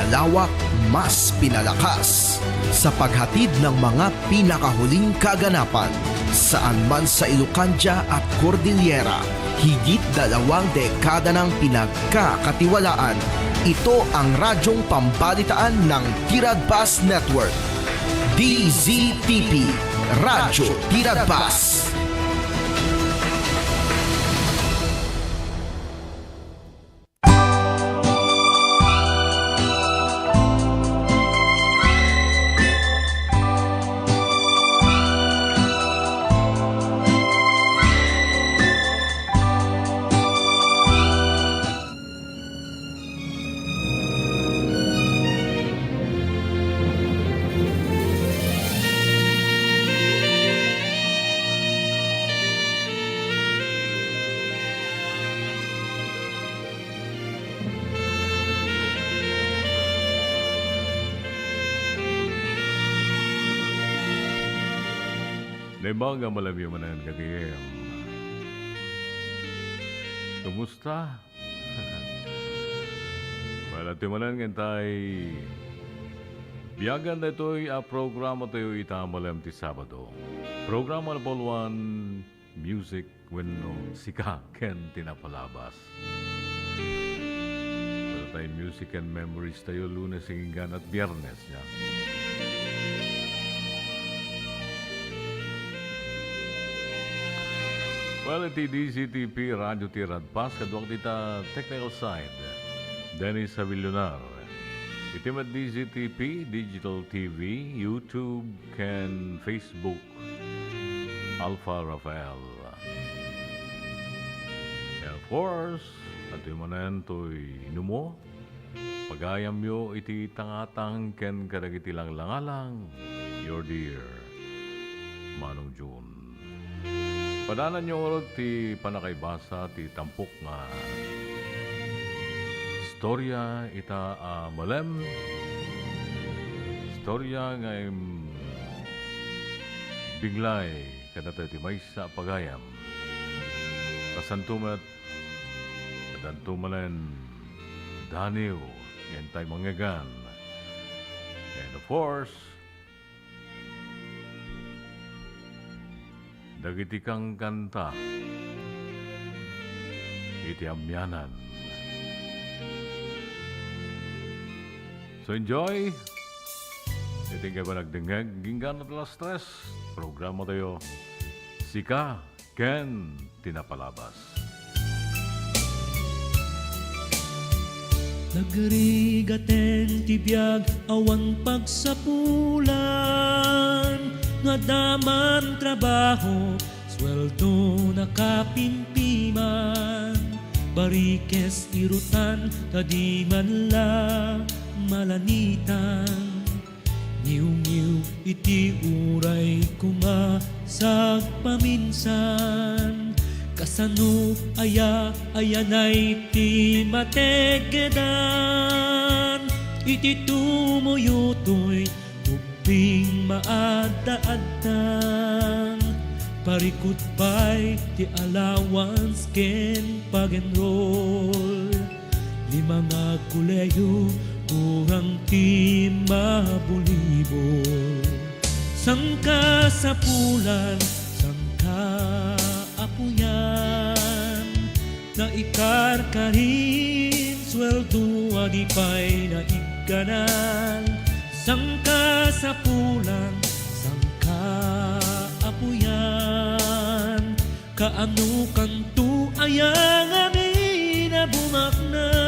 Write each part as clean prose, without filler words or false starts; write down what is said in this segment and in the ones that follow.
pinalawak, mas pinalakas sa paghatid ng mga pinakahuling kaganapan saan man sa Ilocania at Cordillera. Higit 2 dekada ng pinagkakatiwalaan. Ito ang radyong pambalitaan ng Tiradpas Network. DZTP, Radyo Tiradpas. Naibaga malabyo man ang kagayam. Kumusta? Malati manan nga tay biyagan na ito'y programa tayo itamalam ti Sabado. Programa na polwan music wenno sika ken tinapalabas. Para tayo music and memories tayo Lunes, Hinggan at Biyernes niya. Well, iti DZTP, Radyo Tiradpas, kadwag tita technical side, Dennis Avillonar. Iti mat DZTP, Digital TV, YouTube, ken Facebook, Alpha Rafael. And of course, at manan to'y inumo, pagayam yo iti tangatang ken kadagiti lang langalang, your dear, Manong June. Padanan nyo ulit ti panakaybasa ti tampok nga istorya ita malem. Istorya nga biglay kadata ti maysa pagayam. Kasantumat kadantumalan daniw yan tayo mangyagan. And of course, dagiti kang kanta iti amyanan. So enjoy. Iti ka ba nagdingag Ginggan at alas 3 programa tayo sika ken tinapalabas. Nagrigaten ti biag awan pagsapulan, nga daman trabaho, sweldo nakapimpiman, barikes irutan, tadi man la malanitan. Ngiw-ngiw iti uray kumasag paminsan, kasano ayanay ti mategedan, iti tumuyutoy ubing maadda-addang, parikot pa'y ti allowance ken pag-enroll. Lima nga kuleyo kurang ti mabulibol. Sangka sa pulan, sangka apuyan, na ikarkarin sweldo adipay na iganan. Sangka sa pulang, sangka apuyan, kaano kanto ayang amin na bumaknan.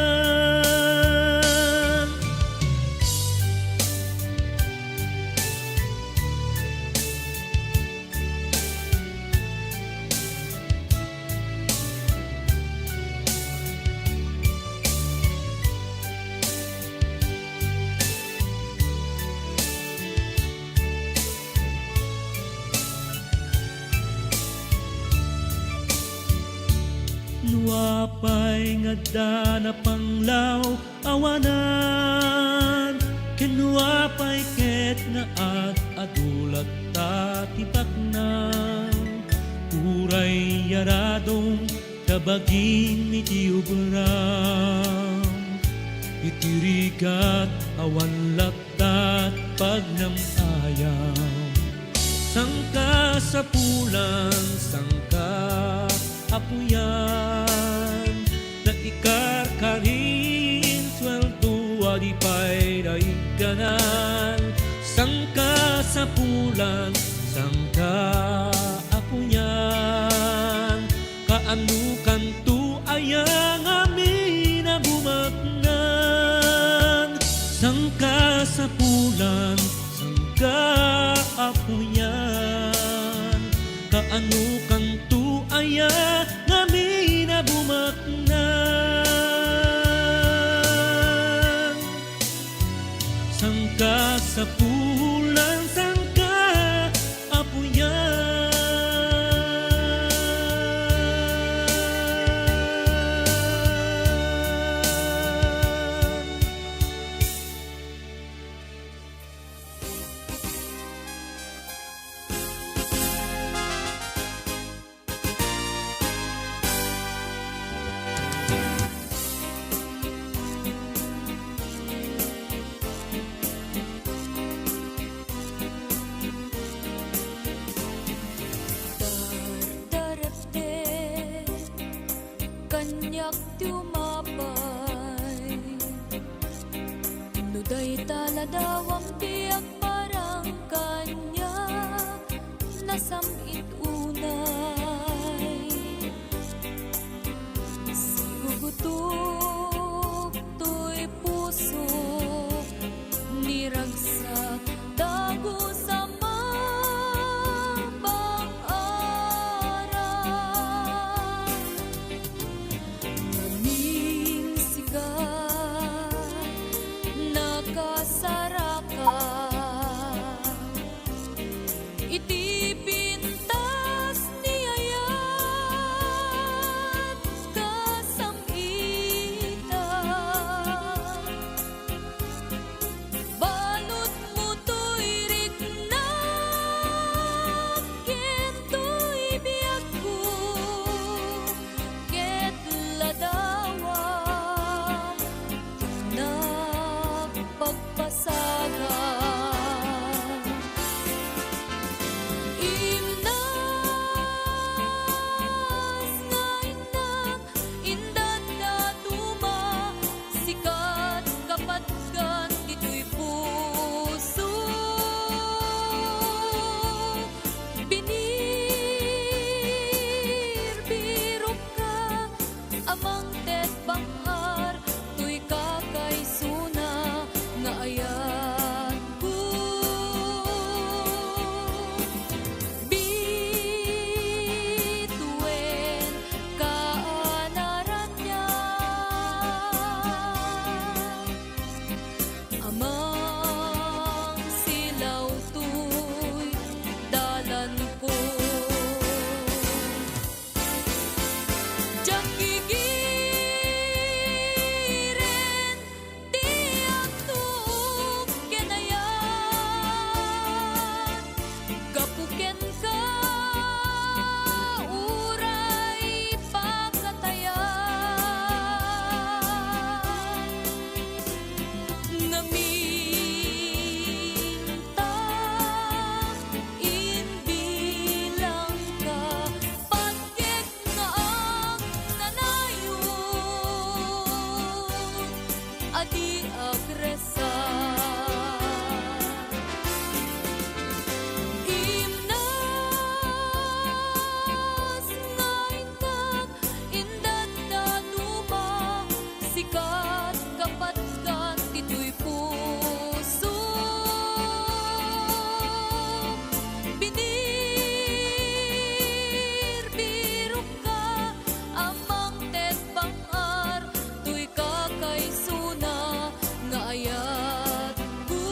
Nuapay nga dana panglaw awanan, kenuapay ket nga adulat tatipaknan. Uray yaradong tabagin iti ubrang, itirigat awan lapdat pagnamayam. Sangka sa pulan, sangka apuyan, na ikarkarin sweldo adipay daigganan. Sangka sa pulan, sangka apuyan, kaanukan tu ayang amin na bumaknan. Sangka sa pulan, sangka apuyan, kaanukan tu ayang amin na bumaknan. Sangka sa pulan, sangka apuyan. Dardarepte kanyak tiumapay, nuday taladawang tiyak parang kanyak nasamit unay. Sigugutok to'y puso niragsak dago sa mabang araw. Naming sigat nakasaraka, iti pintas niyayat kasamita. Balot mo to'y riknak, ken to'y biyag ko, ket ladawang nagpagpasaga. Imnas nga inak, indat na tuma, sikat kapatgan dito'y puso. Binirbirok ka, amang tet bangar, to'y kakaysuna nga ayat ko. Bituin kaanaran niya, amang silaw to'y dalan ko. Diyak gigiren, tiyak tuk kenayan, gapuken ka, uray pagkatayan. Naminta, inbilang ka, pagkek nga ang nanayon, adi agresan. Imnas nga inak, indat na tuma, sikat kapatgan dito'y puso. Binirbirok ka, amang tet bangar, to'y kakaysuna nga ayat ko.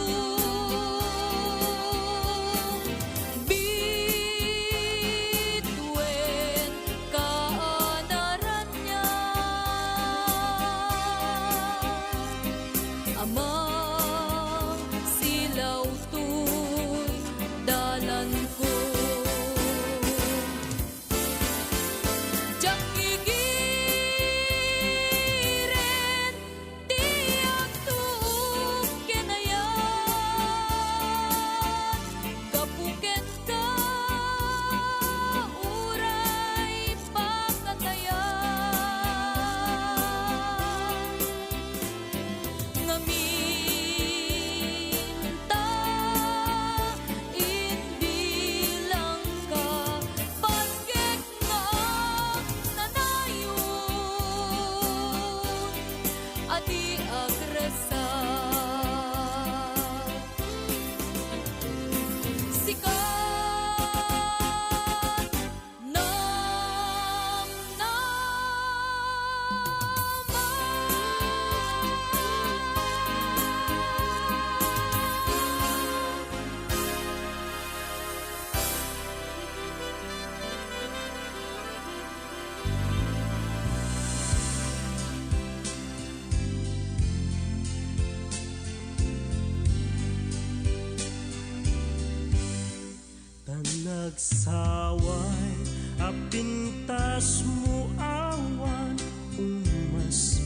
Bituin kaanaran niya, amang silaw to'y dalan ko. Diyak gigiren, tiyak nagsaway apintas mo awan umaspil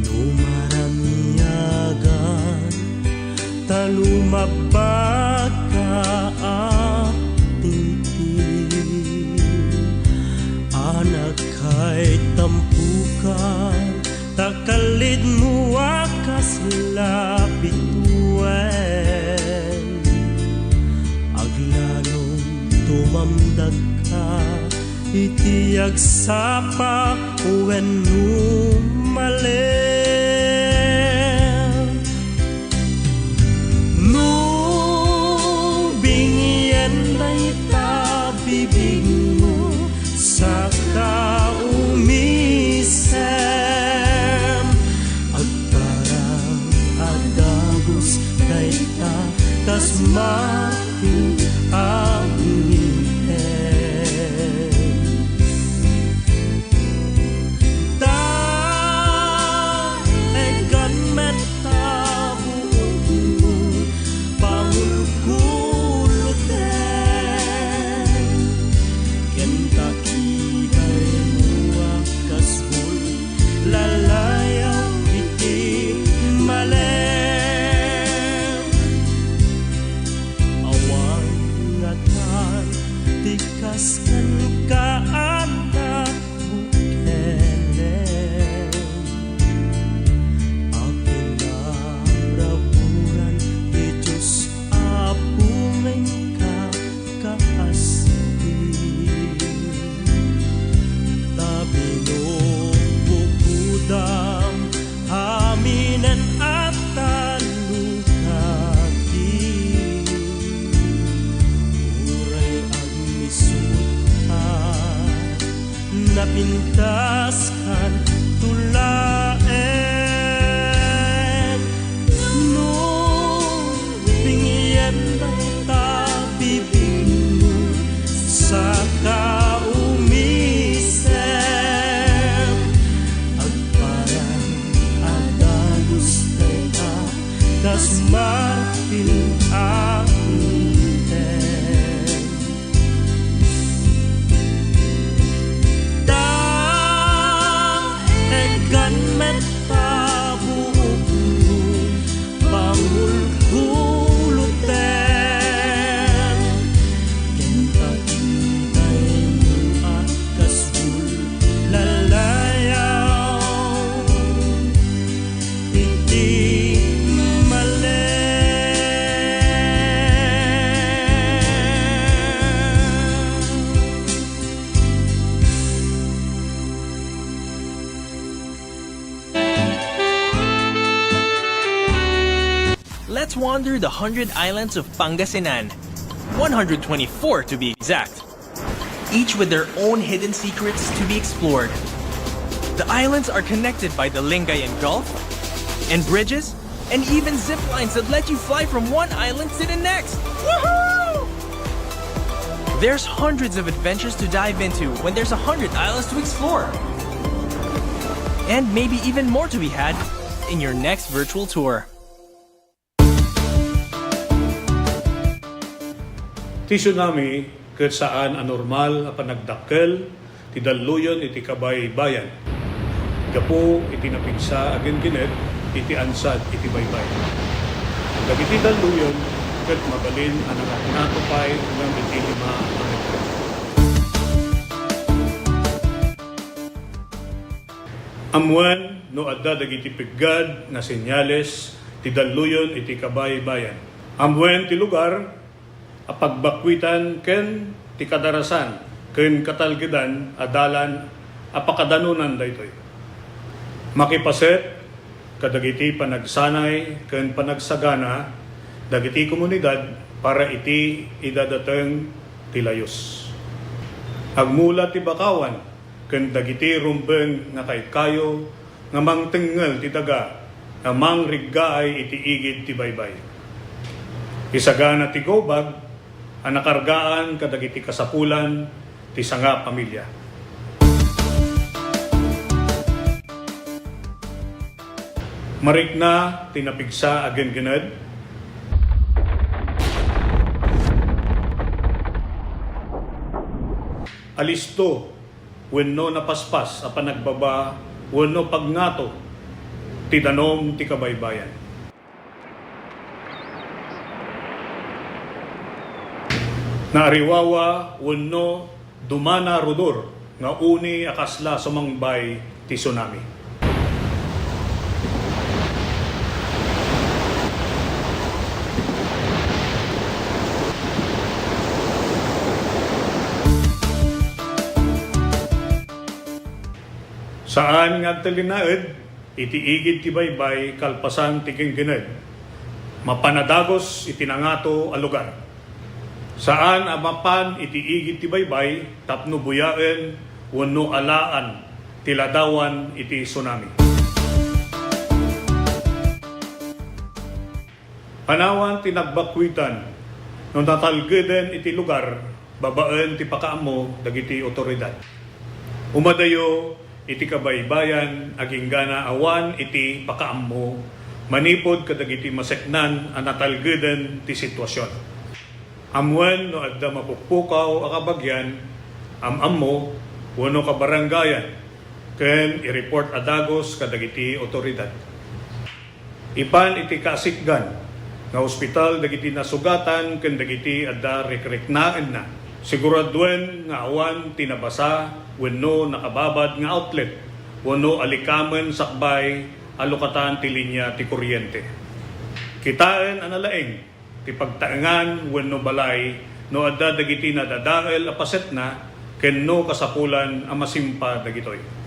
no maramiagan talumabag ka ating anak kay tampukan takalid mo akas lapituan aglalong tumamdag ka itiyag sapa uwen numalem no bingyan na itabibig mo sa kaumisem at parang adagos na ita kasmating ang napintaskan tulaen no bingyan na tabibig mo sa kaumisem at parang adagos na kasmarpil ang Let's wander the 100 islands of Pangasinan. 124 to be exact. Each with their own hidden secrets to be explored. The islands are connected by the Lingayen Gulf, and bridges, and even zip lines that let you fly from one island to the next. Woohoo! There's hundreds of adventures to dive into when there's 100 islands to explore. And maybe even more to be had in your next virtual tour. Ti tsunami ket saan anormal a panagdakkel ti daluyon iti kabay bayan. Gapo iti napigsa agen ginet iti ansad iti baybay. Dagiti daluyon ket mabalin ang natupay ng iti 5 metro. Amuan no adda dagiti piggad na senyales ti daluyon iti kabay bayan. Amuan ti lugar a pagbakwitan ken ti kadarasan ken katalgedan adalan a pakadanunan daytoy. Makipaset kadagiti panagsanay ken panagsagana dagiti komunidad para iti idadateng ti layos. Agmula ti bakawan ken dagiti rumbeng nga kaykayo nga mangtengel ti daga nga mangriggaay iti igid ti baybay. Isagana ti gobag ang nakargaan kadagiti kasapulan ti sanga pamilya. Marikna tinapigsa agen gened alisto, wenno napaspas, apan nagbaba, wenno pagngato, ti danom ti kabaybayan. Naariwawa, wenno dumana rodor, nga uni akasla sumangbay ti tsunami. Saan nga talinaed, itiigid ti baybay, kalpasan ti kengkened. Mapanadagos itinangato a lugar. Saan amapan itiigid ti baybay, tapno buyaen, wano alaan, tiladawan iti tsunami. Panawan tinagbakwitan, nung natalgeden iti lugar, babaen ti pakaamo, dagiti otoridad. Umadayo, iti kabaybayan, aging gana awan, iti pakaammo, manipod kadagiti maseknan, ang natalgeden ti sitwasyon. Amwan no adda mapukpukaw akabagyan, amammo, wano kabarangayan, ken i-report adagos kadagiti otoridad. Ipan iti kasikgan, nga ospital dagiti nasugatan, ken dagiti adda rekreknaan na. Siguraduen nga awan tinabasa, wenno nakababad nga outlet, wenno alikamen sakbay, alokatan ti linya ti kuryente. Kitaan analaeng, ti pagtaengan wenno balay, no adda dagiti nadadael a paset na, kenno kasapulan a masimpa dagitoy.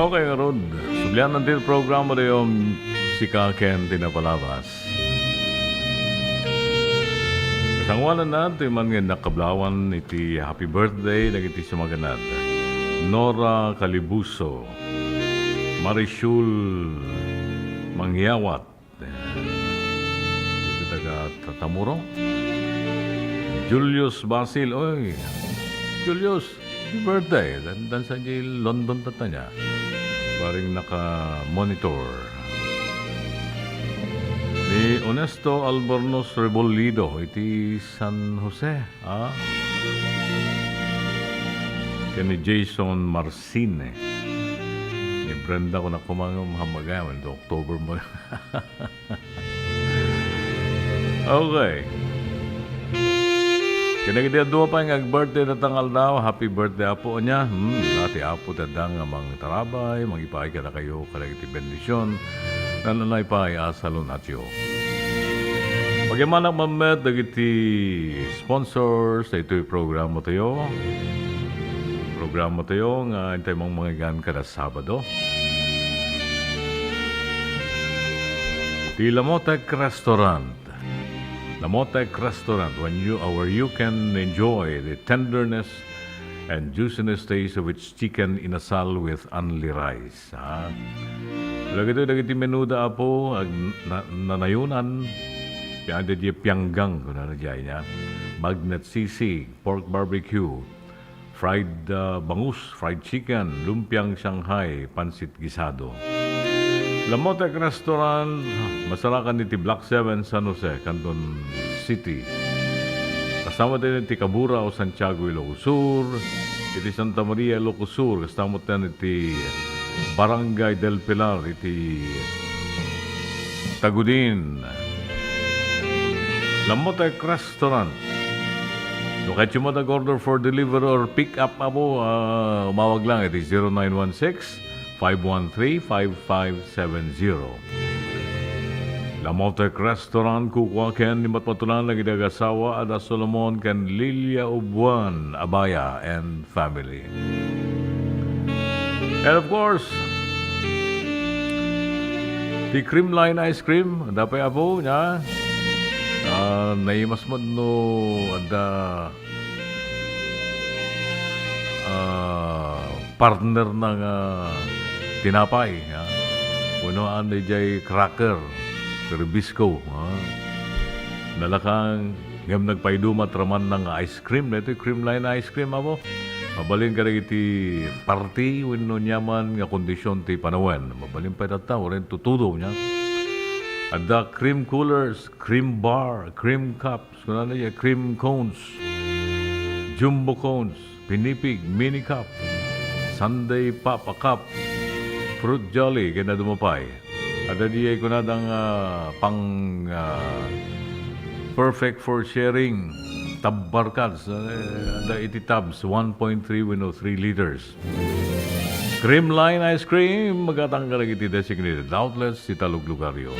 Okay, Rod. Sublian nanti programa na yung si Kaken tinapalabas. Kasangwalan natin man nga nakablawan iti happy birthday na iti sumaganad. Nora Calibuso, Marichul Mangyawat, ito taga Tatamuro, Julius Basil, oy, Julius, happy birthday. Dan sa London tata niya. Paring naka-monitor. Ni Honesto Albornoz Rebollido, iti San Jose. Kani Jason Marcine. Ni Brenda ko na kumangam hamagawan. October mo. Okay. Kinagiti adwa pa yung birthday na tangal daw. Happy birthday apo niya. Dati apo tadang mang tarabay. Mag-ipay ka na kayo. Kalagiti bendisyon. Nananay pa ay asalon at yo. Pagyaman ang mamet, dagiti sponsors. Ito'y programa tayo. Programa tayo nga intay mong mga gan kada Sabado. Tila Motek Restaurant. Lamotek Restaurant, where you can enjoy the tenderness and juiciness taste of its chicken inasal with only rice. Ha? Lagiti menuda po, nanayunan, pianda di pianggang, kung ano diyan niya, magnet sisig, pork barbecue, fried bangus, fried chicken, lumpiang Shanghai, pansit gisado. Lamotek Restaurant, masarakan ni Block 7, San Jose, Canton City. Kasama din iti Cabura o Santiago, Ilocos Sur, iti Santa Maria, Ilocos Sur, kasama din iti Barangay del Pilar, iti Tagudin. Lamotek Restaurant. So, kahit yung order for delivery or pick up po, umawag lang, iti 0916-513-5570. Lamotek Restaurant, kukuha ken ni matmatulan lagi dagasawa ada Solomon ken Lilia Ubuan, Abaya and family. And of course, the Creamline Ice Cream, dapat po niya, naimas mo no, ada partner ng tinapay. Punoan ni Jay Cracker, Bisco. Nalakang ngam nagpaidumat raman ng ice cream. Ito yung Creamline Ice Cream ako. Mabalin ka rin iti party when no nyaman nga kondisyon ti panawen. Mabalin pa ito rin tutudo niya. At the cream coolers, cream bar, cream cups, cream cones, jumbo cones, pinipig, mini cup, Sunday Papa Cup, Fruit Jolly, kaya na dumapay. At di ay kunadang perfect for sharing. Tabbarkads, the 80 tubs, 1.3 with 3 liters. Creamline Ice Cream, magatanggal iti designated outlets, si Talog Lugario.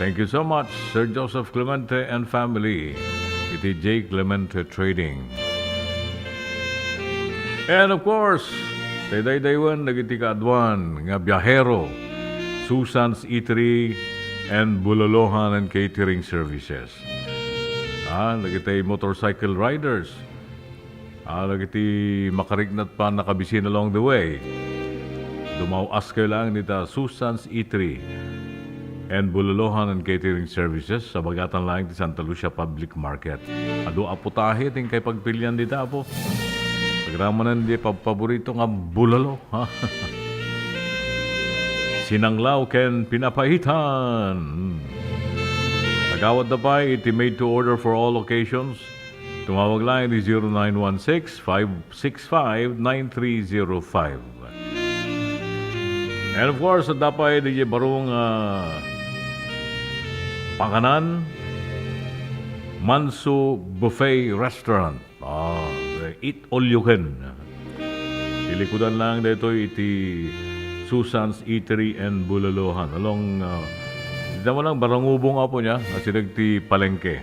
Thank you so much, Sir Joseph Clemente and family. Iti J. Clemente Trading. And of course, Daywan, nagiti kaadwan, nga biyahero, Susan's Eatery and Bulolohan and Catering Services. Nagiti motorcycle riders. Nagiti makarignat pa nakabisin along the way. Dumawas kayo lang nita Susan's Eatery and Bulolohan and Catering Services sa bagatan lang di Santa Lucia Public Market. Ado aputahe ting kay pagpilian dita po. Pagramanan di paborito nga bulalo. Sinanglaw ken pinapahitan. Tagawad na pa, iti made to order for all occasions. Tumawag lang iti 0916-565-9305. And of course, at dapat iti barong panganan, Manso Buffet Restaurant. Eat all you can. Ilikudan lang dito iti Susan's Eatery and Bulalohan. Along dito lang, barangubong po niya, kasi nagti palengke.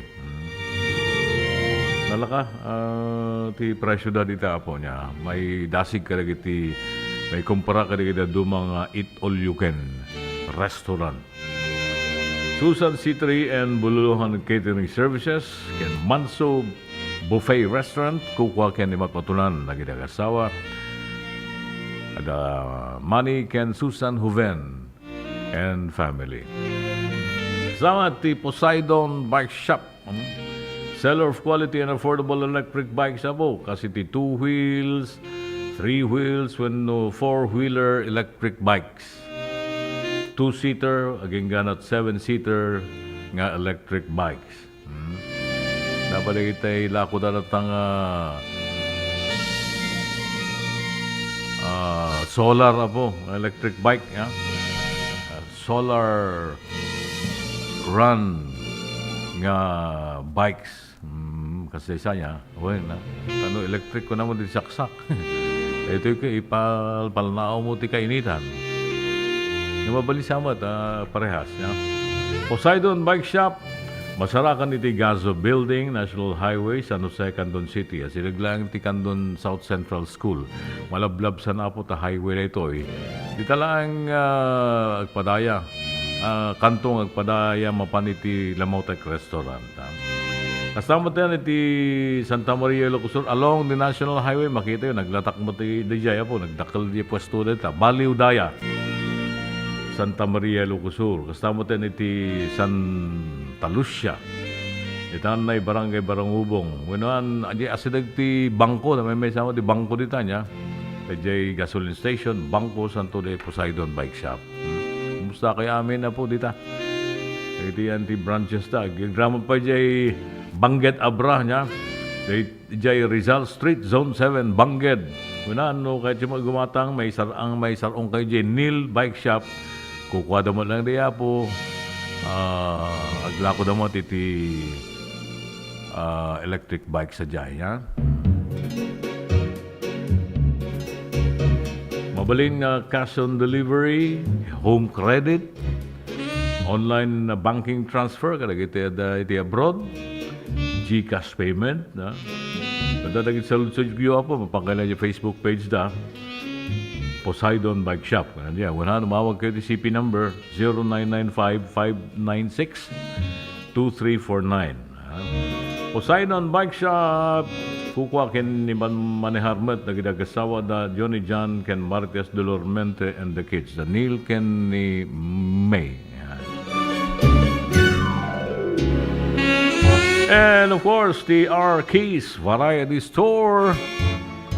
Nalaka, ti presyo da dito po niya. May dasig ka iti, may kumpara ka iti dumang eat all you can restaurant. Susan Eatery and Bululuhan Catering Services, ken Manso Buffet Restaurant, kukuha ken ni matmatulan, nagidagasawa. Ada Manny ken Susan Huven and family. Sama ti Poseidon Bike Shop. Seller of quality and affordable electric bikes po. Kasi ti 2 wheels, 3 wheels, 4-wheeler electric bikes. 2-seater, aging ganat 7-seater nga electric bikes. Dapat itay lako daratang solar po, electric bike. Solar run nga bikes. Kasi saya, electric ko naman din saksak. Ito yung ipalnao mo ti kainitan. Mabalisamat, parehas. Poseidon Bike Shop, masarakan iti Gazo Building, National Highway, San Jose, Canton City. Sinaglang ti Canton South Central School. Malablab sa na po ta highway na ito. Dita lang agpadaya. kantong agpadaya mapaniti Lamautek Restaurant. Kasama tayo iti Santa Maria Ilocos Sur along the National Highway, makita yun, naglatak mo ti Dijaya po, nagdakal di pwesto dito, Baliw Daya, Santa Maria Ilocos Sur. Kasama tayo iti Santa Lucia, itan na barangay Barangubong. Winuan, asidag ti bangko, na may sama ti bangko dito niya, kajay gasoline station, bangko Santo de Poseidon Bike Shop. Kumusta kaya amin na po dito? Iti yan ti branches ta. Grama pa jay Bangged Abra niya. Jay Rizal Street, Zone 7, Bangged. Winuan, no, kahit yung gumatang, may sarong kay jay Neil Bike Shop. Kukuha mo lang diya po. Aglako mo titi electric bike sa jay, ha? Mabaling cash on delivery, home credit, online banking transfer, kada iti abroad, GCash payment, na? Nadadagit sa lutsod ko po, mapangkailan yung Facebook page da, Poseidon Bike Shop. Kaya, wala numawag kayo di CP number 0995-596-2349. Poseidon Bike Shop, kukuha ken ni Maneharmet, nagidagasawa da Johnny John, ken Marquez Dolormente, and the kids. The Neil, ken ni May. And of course, the R Keys Variety Store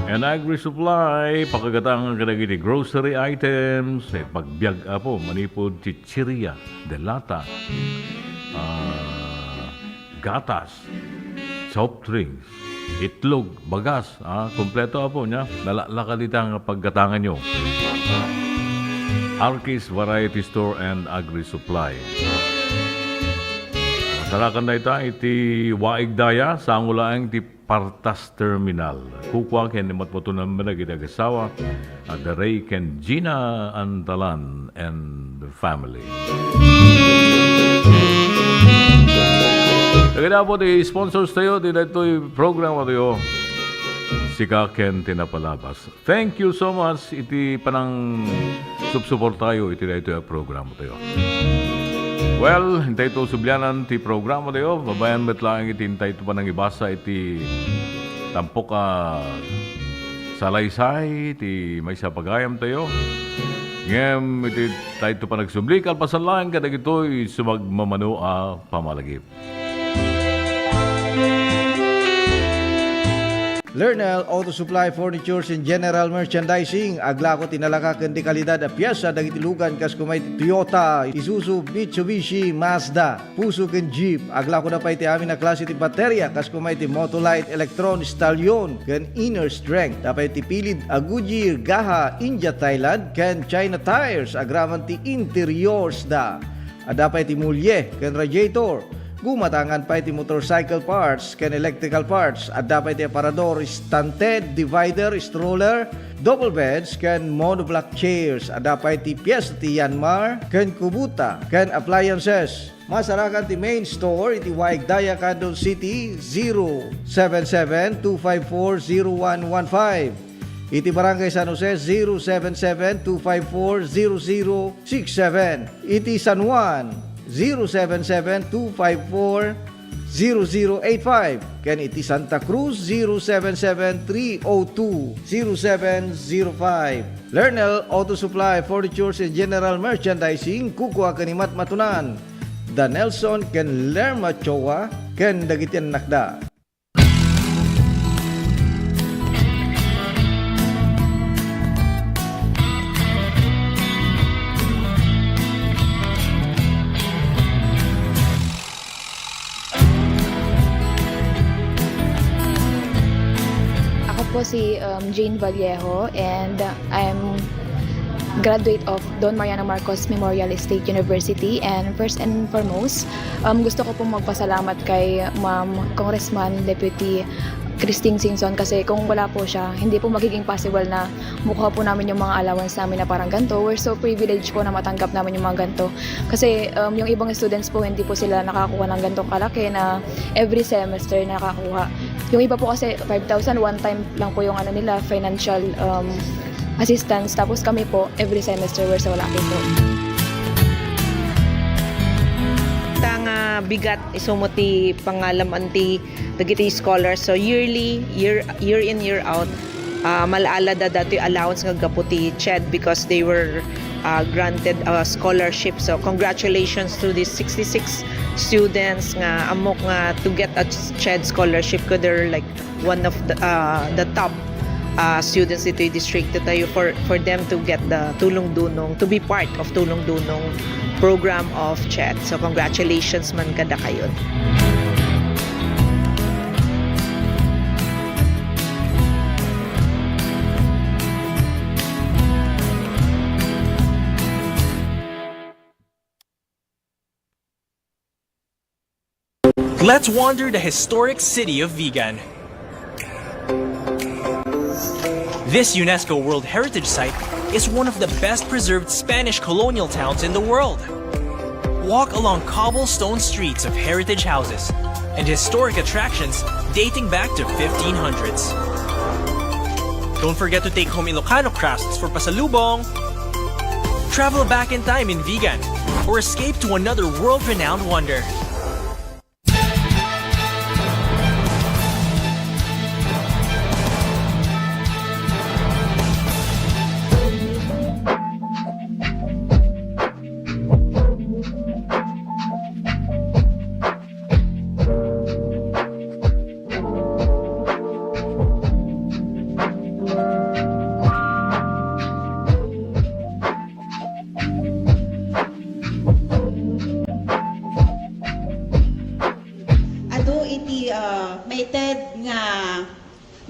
and Agri Supply, pakagatang kadagiti grocery items, pagbiag po, manipod chichiria, delata, gatas, soft drinks, itlog, bagas, kompleto po niya, nalalaka dito ang paggatangan nyo. Arquis Variety Store and Agri Supply. Masarakan na iti Waig Daya, sa angulaang ti Partas Terminal. Kukwa ken ni matmotunan mo na ginagasawa at the Ray ken Gina Antalan and the family. Kaya po di sponsors tayo, di na ito'y program tayo. Sika ken tinapalabas. Thank you so much. Iti panang subsupport tayo, iti na ito'y program tayo. Well, hintay ito subyanan ti programa tayo. Babayan met lang iti hintay ito pa nang ibasa iti tampok salaysay, iti may sa pagayam tayo. Ngem, iti tayo ito pa nagsubli. Kalpasan lang kadag ito'y sumagmamano pamalagip. Lernel Auto Supply Furnitures and General Merchandising. Aglako tinalaka ken di kalidad a piyesa dagiti lugan kas kumay Toyota, Isuzu, Mitsubishi, Mazda, Puso ken Jeep. Aglako na pa iti amin na klase ti baterya kas kumay ti Motolite, Electron, Stallion ken Inner Strength. Dapat ti pilid a Goodyear, Gaha, India, Thailand ken China Tires. Agraman ti interiors da. Dapat ti mulye ken radiator. Gumatangan pa iti motorcycle parts ken electrical parts at dapat iti aparador, stunted, divider, stroller, double beds ken monoblock chairs at dapat iti piyesa ti Yanmar ken Kubota ken appliances. Masarakan ti main store iti Waig Daya, Quezon City 077-254-0115. Iti Barangay San Jose 077-254-0067. Iti San Juan 077-254-0085. Ken iti Santa Cruz 077-302-0705. Lernel Auto Supply Furnitures and General Merchandising. Kukuha kanimat matunan Da Nelson ken Lerma Chowa ken dagitian nakda. Po si Jane Vallejo and I'm graduate of Don Mariano Marcos Memorial State University, and first and foremost gusto ko pong magpasalamat kay Ma'am Congressman Deputy Christine Singson kasi kung wala po siya, hindi po magiging possible na mukha po namin yung mga allowance namin na parang ganito. We're so privileged po na matanggap namin yung mga ganito. Kasi yung ibang students po, hindi po sila nakakuha ng ganitong kalaki na every semester nakakuha. Yung iba po kasi 5,000, one time lang po yung nila, financial assistance. Tapos kami po, every semester we're so lucky po. bigat isumo ti pangalaman ti dagiti scholars. So yearly, year in year out, malaala da dati allowance nga gapu ti CHED because they were granted a scholarship. So congratulations to these 66 students nga amok nga to get a CHED scholarship ko they're like one of the top students dito yung district tayo for them to get the Tulong Dunong, to be part of Tulong Dunong program of CHED. So congratulations man kada kayo. Let's wander the historic city of Vigan. This UNESCO World Heritage Site is one of the best preserved Spanish colonial towns in the world. Walk along cobblestone streets of heritage houses and historic attractions dating back to 1500s. Don't forget to take home Ilocano crafts for pasalubong. Travel back in time in Vigan or escape to another world-renowned wonder.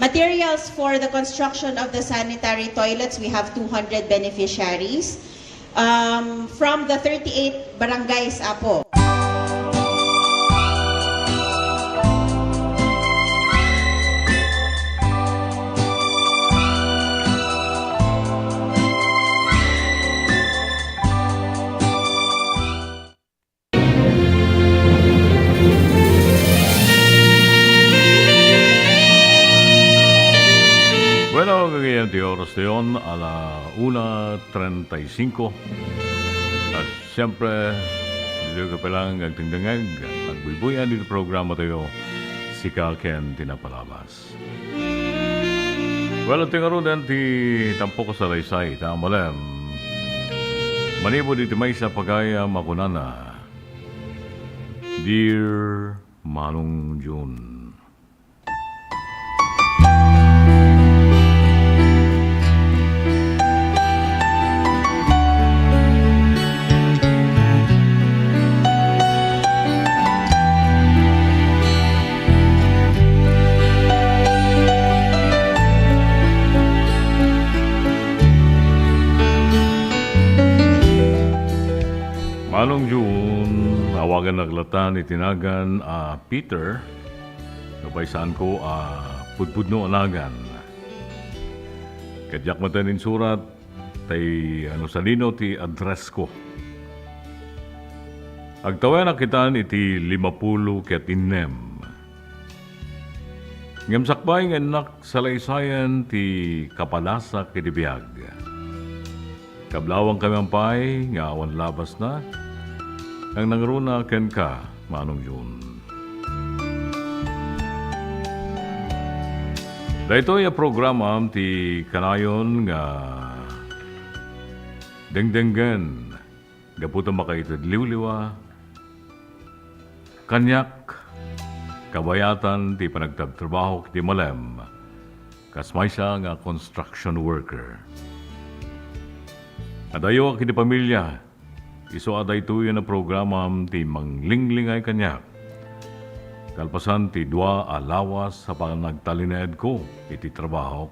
Materials for the construction of the sanitary toilets, we have 200 beneficiaries from the 38 barangays apo. Bueno, kagaya di oras na yun, 1:35. At siyempre, dito ka palang agtingdangag, nagbubuyan dito programa tayo, si Ken Tinapalabas. Well, tingaro din ti tampo ko sa laysay, tamalem. Manibo dito may sa pagaya makunana. Dear Manong June, Manong June, awagan naglatan itinagan Peter, nabaysaan ko pudpudno anagan. Kadyak matanin surat, tay salino ti address ko. Agtawayan na kitaan iti 50 ket innem. Ngamsakbay nga anak salaysayan ti kapalasa kitibiyag. Kablawang kami ampay, nga awan labas na, ang nangruna ken ka, Manong June. Dahito yung programa ti kanayon nga dengdengen, gaputa makaitid liwliwa, kanyak, kabayatan ti panagtabtrabaho ti malem, kasmay siya nga construction worker. Adayo kiti pamilya, iso aday tuyo na programa ti manglinglingay kanyak. Kalpasan ti dua alawas sa panagtalined ko iti trabaho.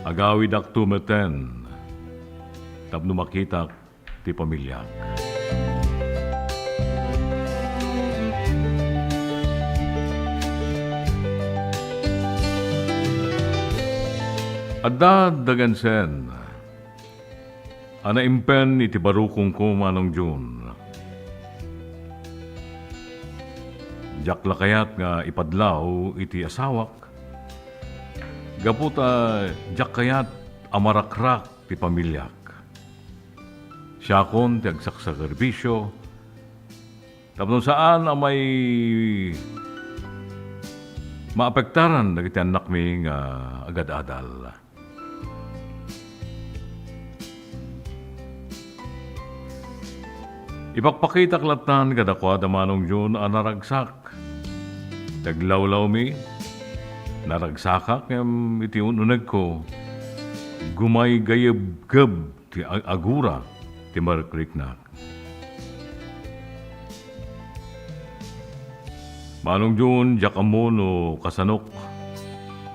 Agawid ak tumeten, tapno makita ti pamilya. Adda dagansen, ana impen iti barukong ko Manong June. Diyak lakayat nga ipadlaw iti asawak. Gaputa diyak kayat amarakrak ti pamilyak. Siya kon ti agsaksakerbisyo. Tapos saan ang may maapektaran dagiti anak mi nga agad-adal. Ipakpakita klatan kadakwa da Manong June ang naragsak. Taglawlaw mi, naragsakak ngam iti ununag ko. Gumay gayab-gab ti agura ti Markriknak. Manong June, jakamono kasanok.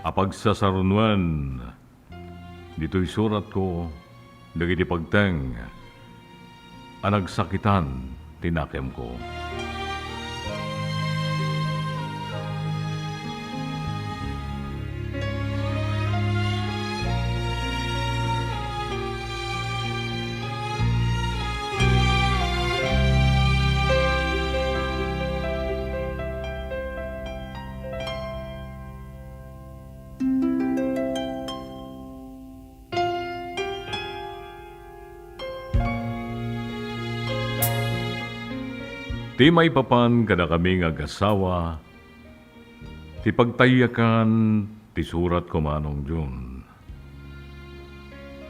Apag sa sarunwan, dito'y surat ko, dagiti pagteng, anagsakitan, tinakem ko. Ti may papan kada kami nga gasawa, ti pagtayakan ti surat ko Manong June.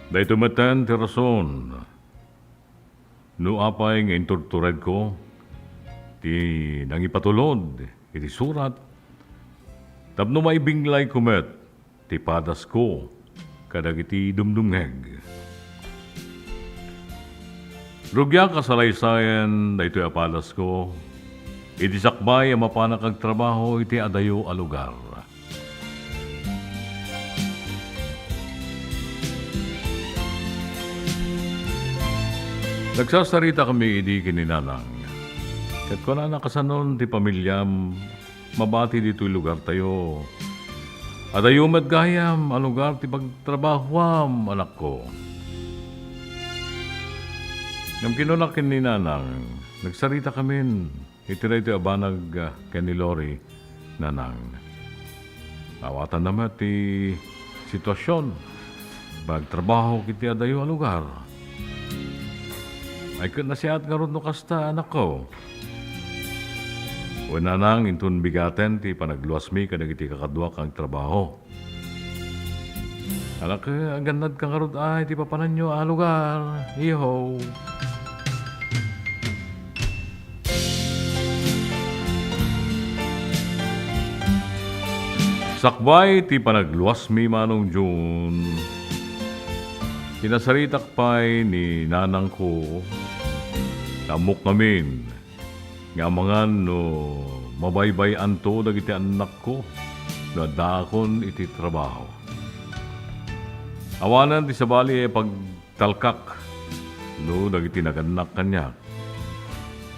Dahil tumatan ti rason, no apay nga inturtured ko, ti nangipatulod, iti surat, tapno may binglay kumet, ti padas ko, kadag iti dumdumheg. Rugya kasalaysayan na ito'y apalas ko, iti sakbay ang mapanak ang trabaho iti adayo a lugar. Nagsasarita kami idi kininanang. Kat ko na nakasanon ti pamilyam, mabati dito'y lugar tayo. Adayo madgayam, a lugar ti pagtrabahuam, anak ko. Nang kinulakin ni Nanang, nagsarita kami, itiray ito abanag kay ni Lori, Nanang. Awatan naman ti sitwasyon, pagtrabaho kiti adayo ang lugar. Ay nasiat nga ron no kasta, anak ko. O Nanang, intun bigaten ti panagluwas mi kadag iti kakadwa kang trabaho. Anak, ang ganad kang karot ay ti papanan nyo ang lugar. Iho. Sakbay ti panagluwas mi Manong June. Kinasaritak pa'y ni nanang ko, tamok namin, nga mga no mabaybay anto dagiti anak ko, na dakon iti trabaho. Awanan ti sabali pagtalkak, no dagiti naganak kanyak.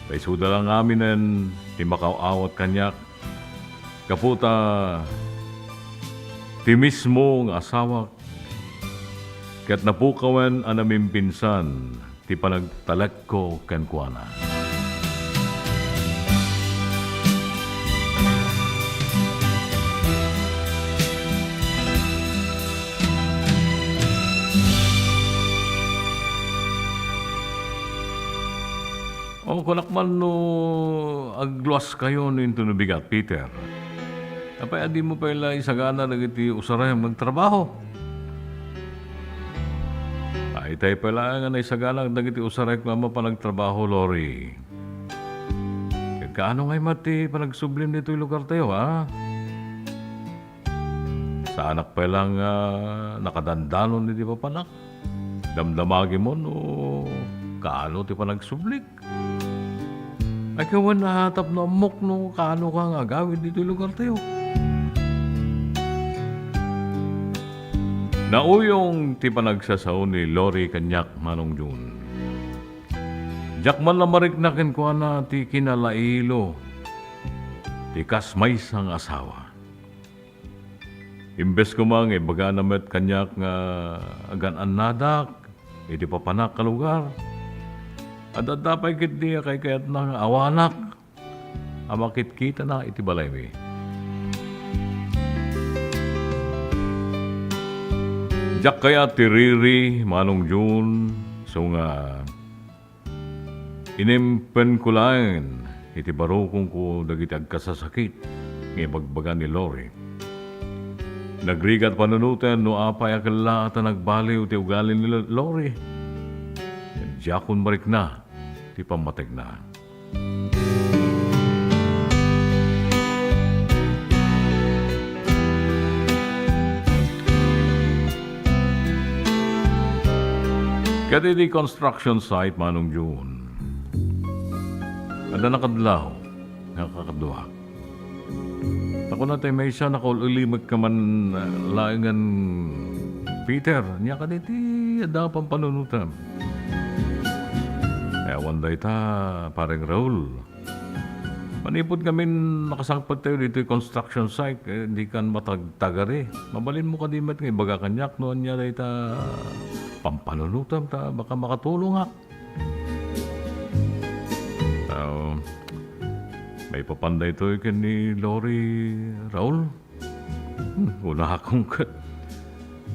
Kaisuda lang aminen, ti makaawat kanyak, kaputa, ti mismo nga asawa, kat napukawan anaming pinsan, ti panagtalag ko kankwana. O kunakman no agluwas kayo no into bigat, Peter. Apay, adi mo pala isagana nagiti usaray magtrabaho. Ay, tayo pala nga naisagana nagiti usaray kung pa nagtrabaho, Lori. Kaano ngay mati panagsublim dito yung lugar tayo, ha? Sa anak pa lang nakadandanon di pa panak. Damdamagi mo, no? Kaano ti panagsublik? Ay, kawan nahatap na amok, no? Kaano ka nga gawin dito yung lugar tayo? Nauyong ti panagsasaw ni Lori kanyak Manong June. Jakman lamariknakin ko na ti kinalailo, ti kasmay sang asawa. Imbes ko mang ibaga namet kanyak nga agan nadak, iti papanak ka lugar. At adapay kit niya kay kayat ng awanak, amakit kita na iti balay mi. Jak kaya tiriri, Manong June, so nga, inimpen ko lang, iti baro kung ko dagiti agkasasakit nga bagbagan ni Lori. Nagrigat panunutan no apay akala at nagbaliw ti ugali ni Lori. Diyakon marik na, ti pamatig na. Kadi di construction site manong June. Ada nakadlaw, nakakadwa. Ako na tayo may isa nakaulimag ka man laingan Peter. Niya ka diti, ada pang panunutan. Ewan day ta, parang Raul. Manipod kami nakasangpag tayo dito yung construction site. Hindi kan matagtagari. Mabalin mo ka di mat ngayon. Baga kanyak noon niya day ta pampanunutan ta. Baka makatulong ha. May papanday to ikan ni Lori Raul. Una akong kat.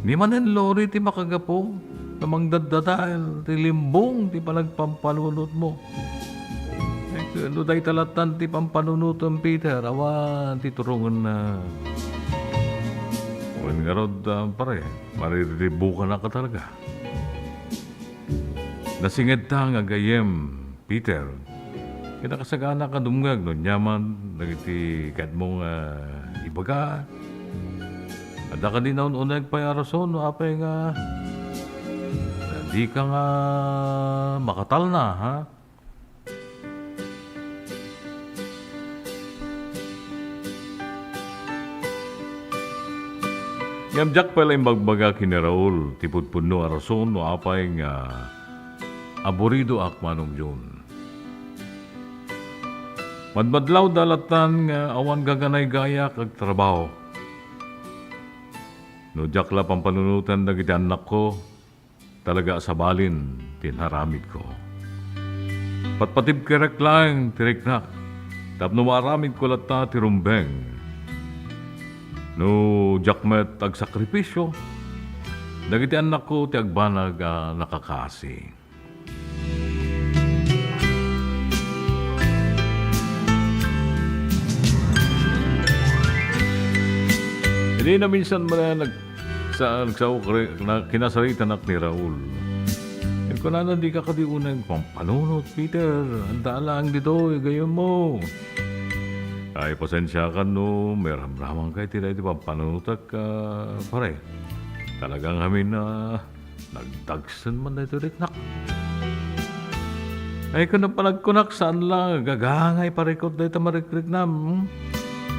Di man ang Lori ti makagapong. Namang dadadahil ti limbong ti palagpampanunot mo. Ano day talatan ti pampanunot ang Peter. Awan ti turungan na. Huwag nga rod pare. Mariribukan na ka talaga. Nasinged ta nga gayem Peter. Kinakasagana ka dumgag no nyaman nagiti kad mong ibaga. Ada ka din naun unag payarason no apay nga di ka nga makatal na ha. Yamjak pala yung bagbaga kini Raul tipod puno arason no apay nga aburido ak manong June. Madmadlaw dalatan nga awan gaganay gaya kag trabaho. No jakla pampanunutan dagiti anak ko, talaga sabalin tinharamid ko. Patpatib kerek lang tiriknak, tapno maramid ko lata tirumbeng. No jakmet ag sakripisyo, dagiti anak ko ti agbanag nakakasi. Hindi na minsan mo na kinasarita na ni Raul. Yung ko na di ka kadiunang pampanunot, Peter. Ang dalang dito, gayon mo. Ay, pasensya ka no, may ramramang kayo tila di pampanunot ka pare. Talagang kami na nagdagsan man na ito riknak. Ay, kung napalagkunak saan lang, gagangay parikot na ito marikrik na.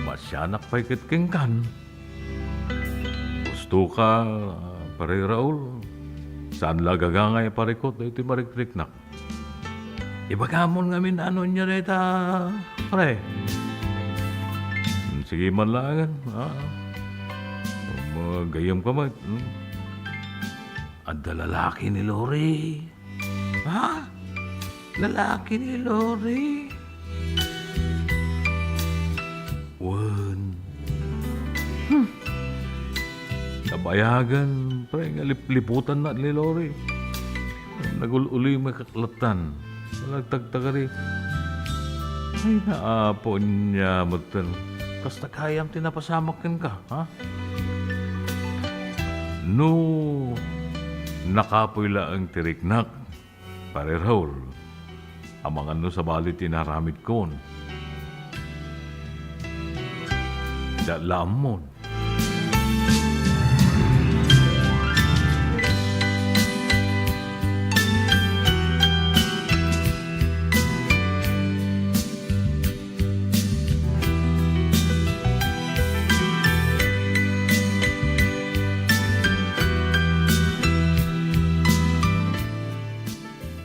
Masyanak pa ikit kan. Gusto ka, pare Raul, saan lagagangay parikot na ito marikrik-nak? Ibagamon nga min ano niya rita, pare. Sige man lang, gayam ka man. Adda lalaki ni Lori. Ha? Lalaki ni Lori? Kabayagan, pre, liputan na ni Lori. Nagululi may kaklatan. Nagtagtagari. Ay, naapon niya matan. Kas nagkayam tinapasamakin ka, ha? No, nakapoy lang tiriknak. Pare Raul, amang ano sa balit tinaramid kon. Dalamon.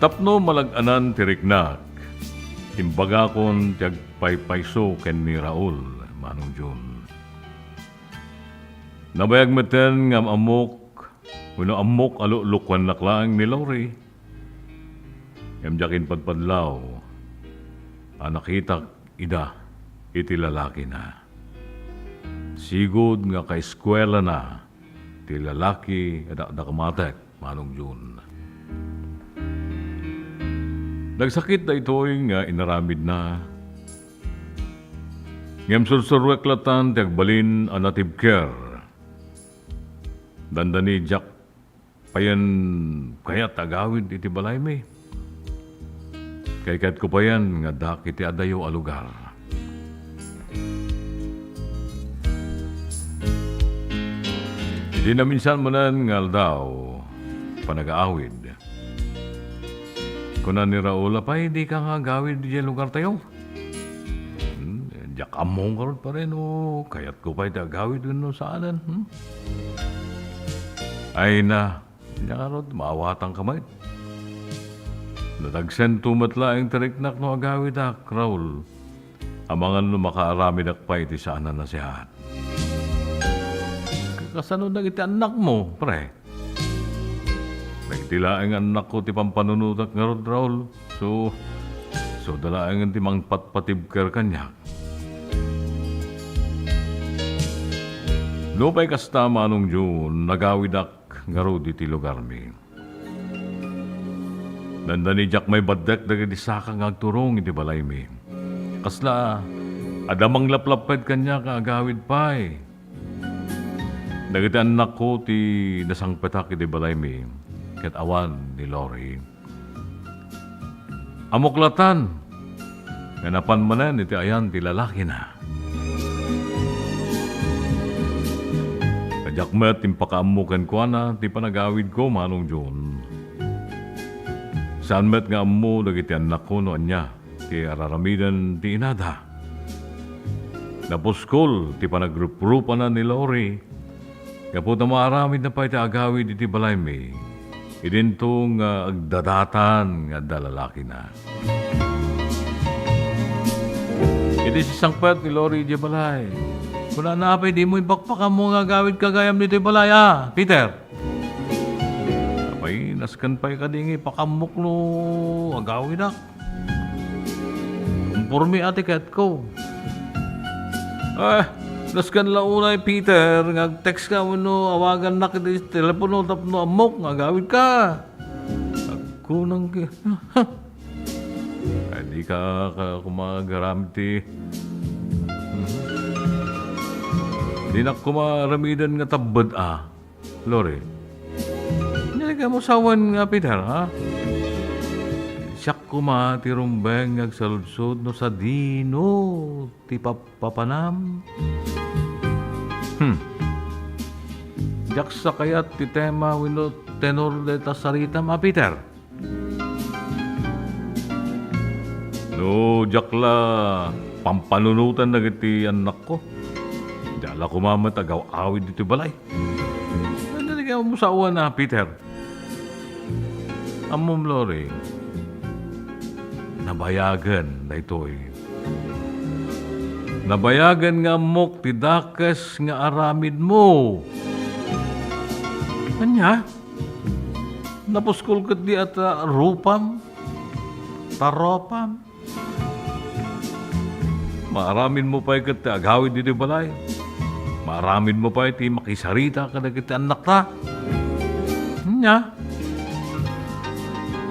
Tapno malaganan tiriknak. Imbaga kon tiyag paypayso ken ni Raul, manong June. Nabayag meten ngam amok, uno amok alulukwan naklaang ni Lori. Yamjakin padpadlaw, anakitak ida, iti lalaki na. Sigod nga kay eskwela na, ti lalaki adakamatek, manong June. Nagsakit na ito nga inaramid na Ngem sursurweklatan ti agbalin a native care. Dandani Jack payan kaya tagawid iti balay mi. Kay kat ko payan nga dak iti adayo a lugar. Di na minsan manan nga daw panag-aawid. Kunan ni Raul, pa hindi ka nga gawid di lugar tayo. Diyak among karon pa rin, kayat ko pa ita gawid no saanan. Ay na, diyak karon, maawatang kamay. Natagsen tumatla ang tariknak no agawid ak, Raul. Amangan no makaaramid ak pa iti saanan na siya. Kasanod na iti anak mo, pre. Nagtilaang anak ko ti pampanunutak nga rod, Raul. So dalaang ti mang patpatibker kanya. Lupay kasta manong June, nagawidak nga rod iti lugar mi. Nanda ni Jack may badak dagiti saka nga agturong iti balay mi. Kasla, adamang laplaped kanya ka agawid pa'y. Dagiti anak ko ti nasangpetak iti balay mi. Ket awan ni Lori. Amuklatan. Nganapan manen iti ayan ti lalaki na. Kajakmet timpakaamukan ko na ti panagawid ko manong June. Saan met nga amu dagiti anak ko no anya ti araramidan ti inada. Napuskol ti panagrup-rupa na ni Lori. Kapot na maaramid na pa iti agawid iti balay mi. Idintong agdadatan nga dalalaki na. Iti si sangpet ni Lori iti balay. Kung napay di mo ibakpakan mo nga agawid kagayam nito iti balay Peter. Apay naskan pa'y kadingi pakamok no agawid ak. Kumpurmi ati ket ko. Naskan launay, Peter, nag-text ka mo no, awagan na kita sa telepono, tapno amok, agawid ka. Ako nang hindi ka kumagaramit Hindi na kumaramidan nga tabad Lori. Hindi ka mo sawan nga, Peter, ha? Siyak kumatirumbeng agsaludsod no sa dino, ti papanam. Jak sa kayat ti tema wino tenor de tasarita Peter. No, jak la pampanunutan na giti anak ko. Dala ko mamat agaw-awid dito balay. Hindi ka mo sa uwan Peter. Amom Lori. Nabayagan na ito'y. Nabayagan nga mok ti dakes nga aramid mo. Kanya? Napuskol kat di at rupam, taropam. Maaramid mo pa kat agawid dito balay. Maaramid mo pa iti makisarita ka na kita anak ta. Kanya?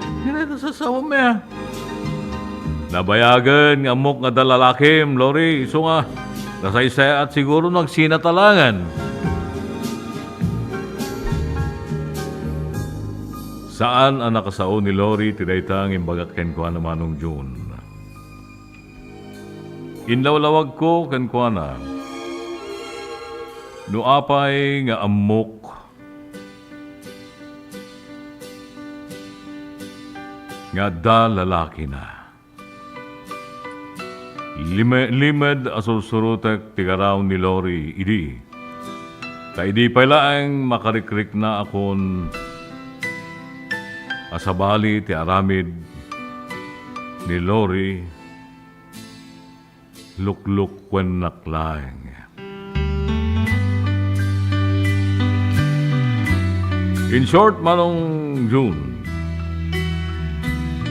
Hindi na ito sasawa mo Nabayagan nga mok nga dalalakim, Lori. So nga, nasaysaya at siguro nagsinatalangan. Saan ang nakasao ni Lori tidaytang imbagak ken kwa na manong June? Inlawlawag ko ken kwa na. Nuapay nga amok. Nga dalalaki na. Limed asursurutek tigaraw ni Lori idi. Ta idi pala ang makarikrik na akon asabali ti aramid ni Lori lukluk kwen naklaeng. In short, manong June,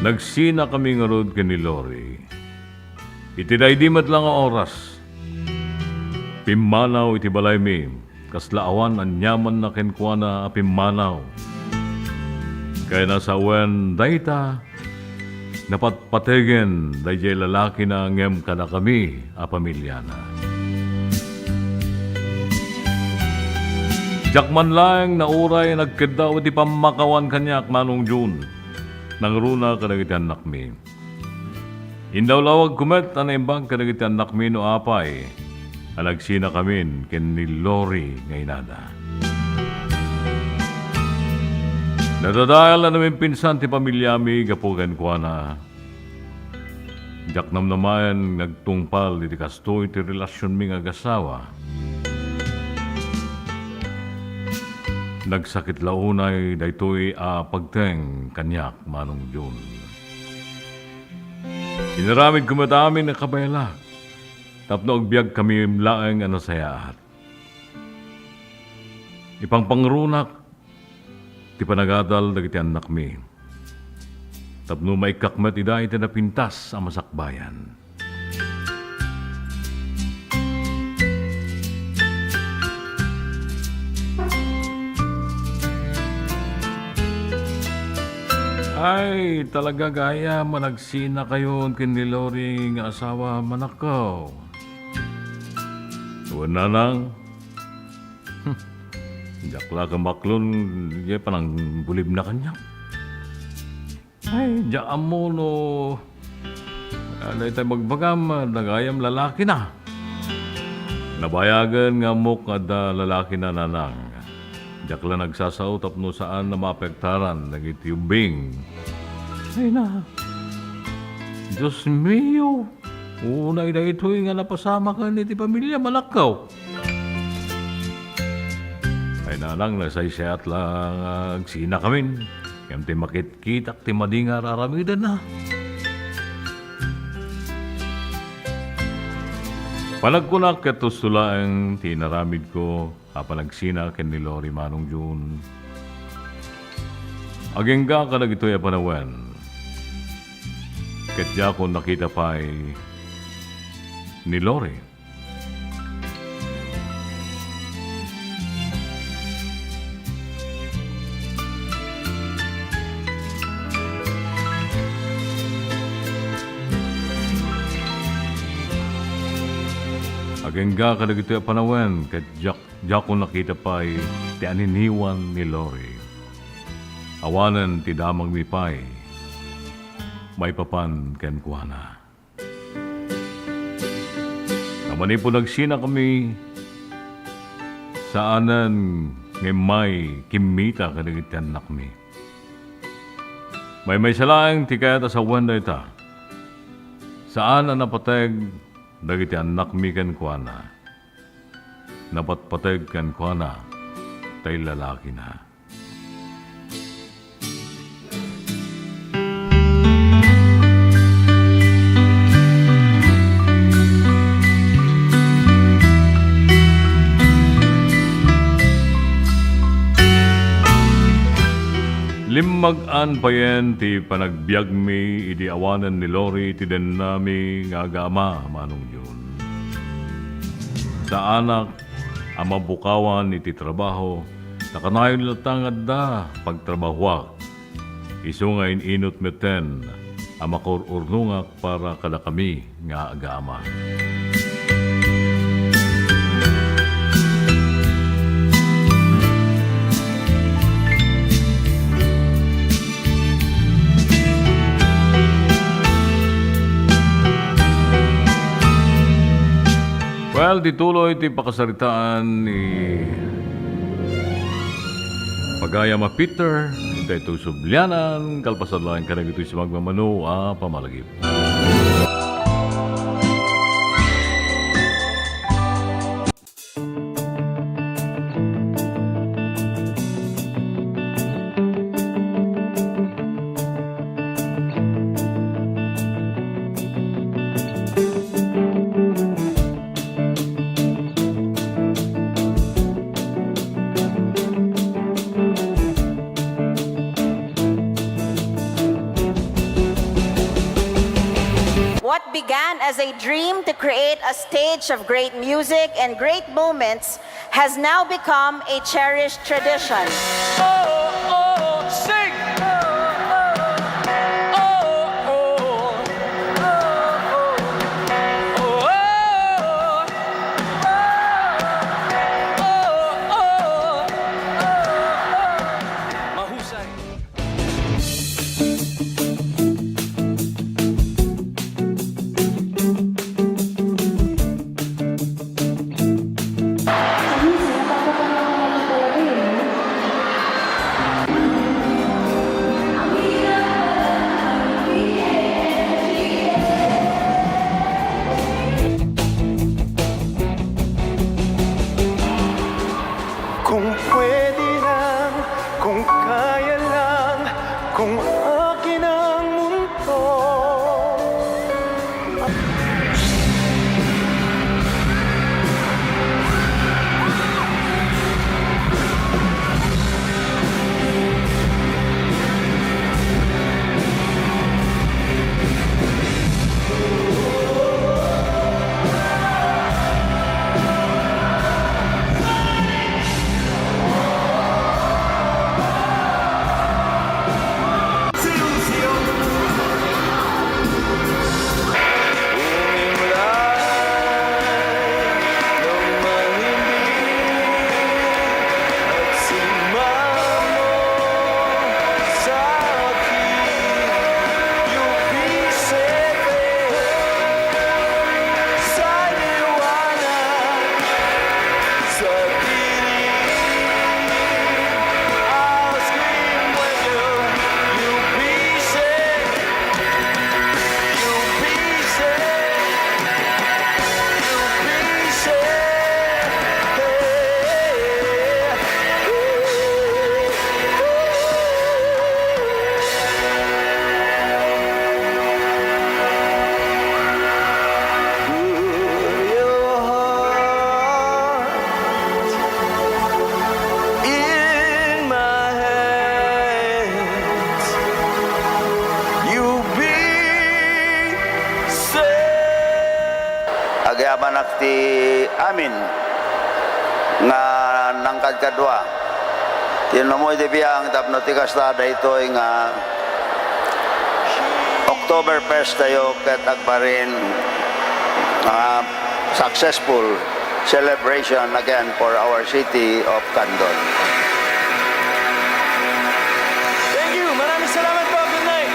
nagsina kami nga rod ka ni Lori. Itidaydimat lang ang oras. Pimanaw iti balay mi. Kaslaawan ang nyaman na kenkwana a pimanaw. Kaya nasa wen dayta, napatpategen dayjay lalaki na ngem kada kami a pamilya na. Jakman lang na uray nagkadaw iti pamakawan kanyak manong June. Nang runa kadagiti anak mi. Indawlawag kumet ang imbang kadagiti anak mi no apay. Alagsina kamin ken ni Lori ngaynada. Nadadayal na namin pinsan ti pamilya mi gapugan kwa na. Jak namnamayan nagtungpal iti kasto iti relasyon mi nga gasawa. Nagsakit launay daytoy a pagteng kanyak manong June. Inaramid kumatamin na kabayalak. Tapno agbyag kami laeng ano sayaat. Ipangpangrunak ti panagadal dagiti anak mi. Tapno maikakmat ida iti napintas ang masakbayan. Ay, talaga gaya managsina kayo kin ni Lori nga asawa manakaw. Wala nang. Jakla ka maklon, di pa nang bulib na kanya. Ay, diyan mo no. Alay tayo magbagam, nagayam lalaki na. Nabayagan nga mo kada lalaki na nanang. Jakla nagsasaw tapno saan na maapektaran, nagitiubing. Ay na. Diyos mio. Unay na ito'y nga napasama ka ni ti pamilya malakaw. Ay nalang nasaysayat lang agsina kamin. Kaya ti makit-kitak ti madingar aramidan na. Panagkunak katustula ang tinaramid ko kapanagsina ken ni Lori manong June. Agengga ka na ito'y panawan. Katya ko nakita pa'y ni Lori. Agengga ka na ito'y panawan. Katya ko nakita pa'y ti aniniwan ni Lori. Awanan ti damang mipay. May papan ken kuana. Kamani po nagsina kami saanan ng may kimita kadagiti anak mi. May salaang ti kayata sa wanda ita. Saan ang napateg dagiti anak mi ken kuana. Napatpateg ken kuana tay lalaki na. Limag-an pa yan ti panagbiag mi idi awanan ni Lori ti den nami nga agama manong yun. Sa anak ang mabukawan iti trabaho nakanayon latangad da pagtrabahwak. Isu nga inot meten ang makururnungak para kada kami nga agama. Well, dituloy iti pakasaritaan ni Pagayama Peter, ito sublianan, kalpasad lang ka na ito si magmamano, pamalagip. What began as a dream to create a stage of great music and great moments has now become a cherished tradition. Sing! Agyaman ti amin nga nangkad kadwa. Tinumoy di biyang tapno ti kastada ito nga October 1st tayo ket agbarin successful celebration again for our city of Candon. Thank you. Maraming salamat po. Good night.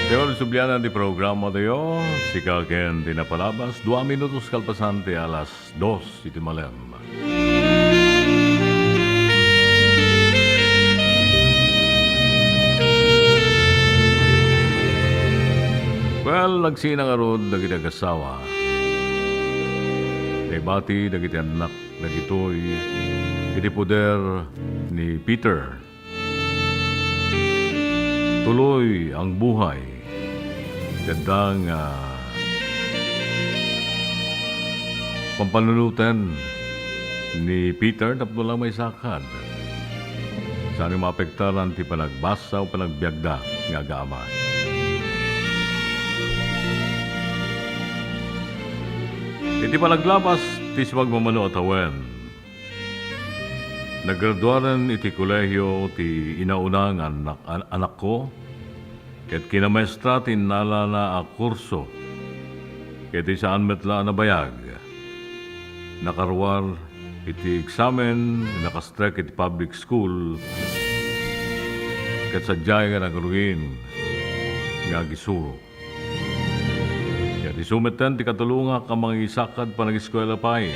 Teol subliana di programa tayo, si Kaken dinapalabas, 2 minutos kalpasante alas 2 iti malem. Well, nagsinang arod, dagiti agasawa. Bati, dagiti anak, dagitoy, iti poder ni Peter. Tuloy ang buhay. Gandang pampanunutan ni Peter tapos lang may sakad. Saan yung maapektaran ti panagbasa o panagbiagda nga gaama. Iti panaglabas ti siwag mamano at awen. Naggraduaran iti kolehiyo ti inaunang anak ko. Ket kinamaestra tinala na a kurso. Ket saan metla na bayag. Nakarwar iti examen, nakastrek iti public school. Ket sadyay nga nagruin nga gisuro. Ket isumeten ti katulunga ka mga isakad pa nag-eskwela pa'y.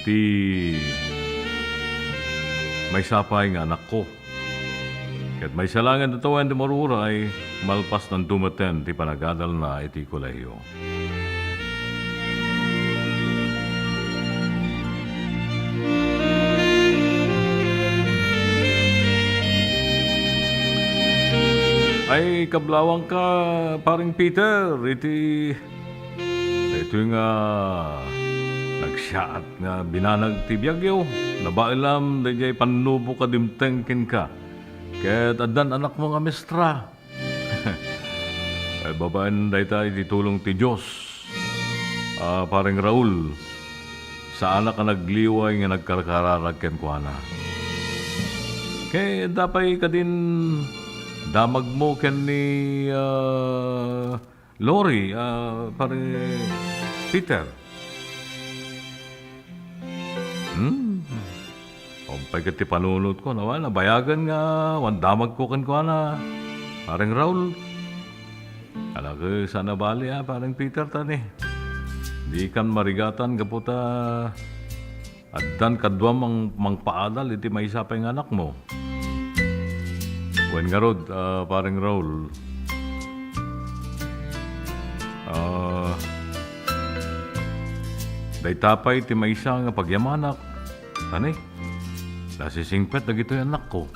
Ti may sapay nga anak ko. Ket may salangan ito ang maruray, malpas ng dumaten ti panagadal na iti kolehiyo. Ay, kablawang ka, paring Peter, ito nga nagsiyaat nga binanag ti biyagyo, nabailam, dayjay panubo ka dimtengkin ka. Ket adan anak mo nga mestra. Ay babaan day tayo ditulong ti Diyos. Parang Raul, sa anak ka nagliway nga nagkarkararag ken kuana. Kaya dapay ka din damag mo ken ni Lori, parang Peter. Pagkat ti panunod ko, nabayagan nga, wandamag ko kan ko na. Parang Raul. Kala ko sana bali parang Peter tani. Di kan marigatan kaputa. At dan kadwam mang paadal, iti may isa pa yung anak mo. When nga rod, parang Raul. 2 Daytapay ti maysa nga pagyamanak. Tani, nasisingpet na gito'y anak ko.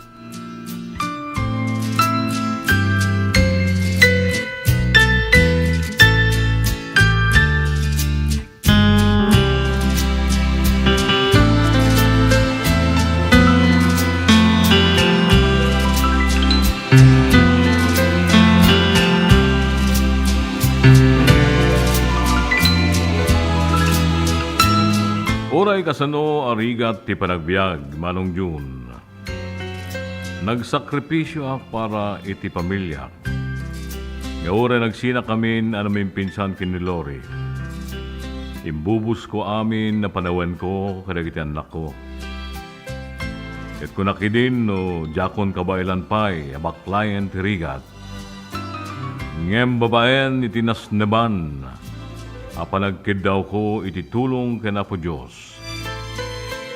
Oray kasano arigat ti panagbiag manong June. Nagsakripisyo ak para iti pamilya. Nga oray nagsina kami anamin pinsan kin ni Lori. Imbubus ko amin na panawan ko kadagiti anak ko. Ket ko nakidin no jakon kabailan pay abaklayan ti rigat. Ngem babaen iti nasneban. Apanagkid daw ko iti tulong ken Apo Diyos.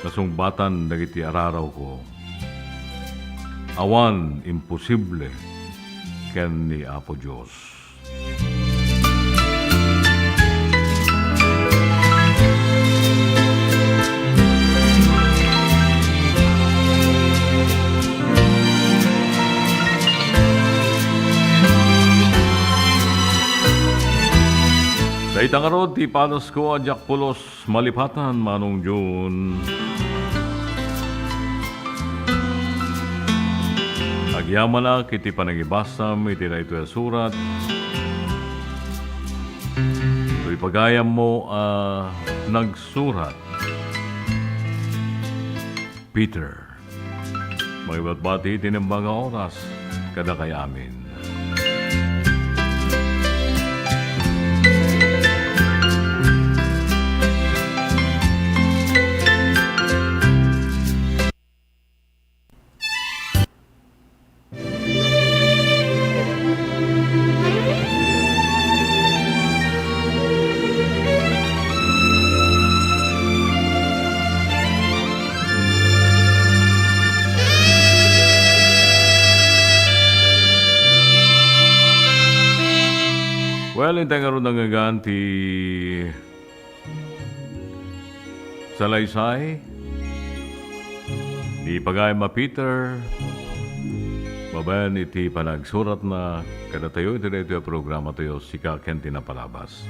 Nasungbatan dagiti araraw ko. Awan imposible ken ni Apo Diyos. Daitangarod ti panos ko adyak pulos malipatan manong June. Agyaman na kiti panagibasam iti na ito surat. Ito'y pagayam mo nagsurat. Peter. Magibatbati tinimbang oras kada kay amin. Well, hintay nga rin nangaganti Salaysay, di pagay ma Peter, babayan iti panagsurat na kada tayo iti ito yung programa tayo sika Kenti na palabas.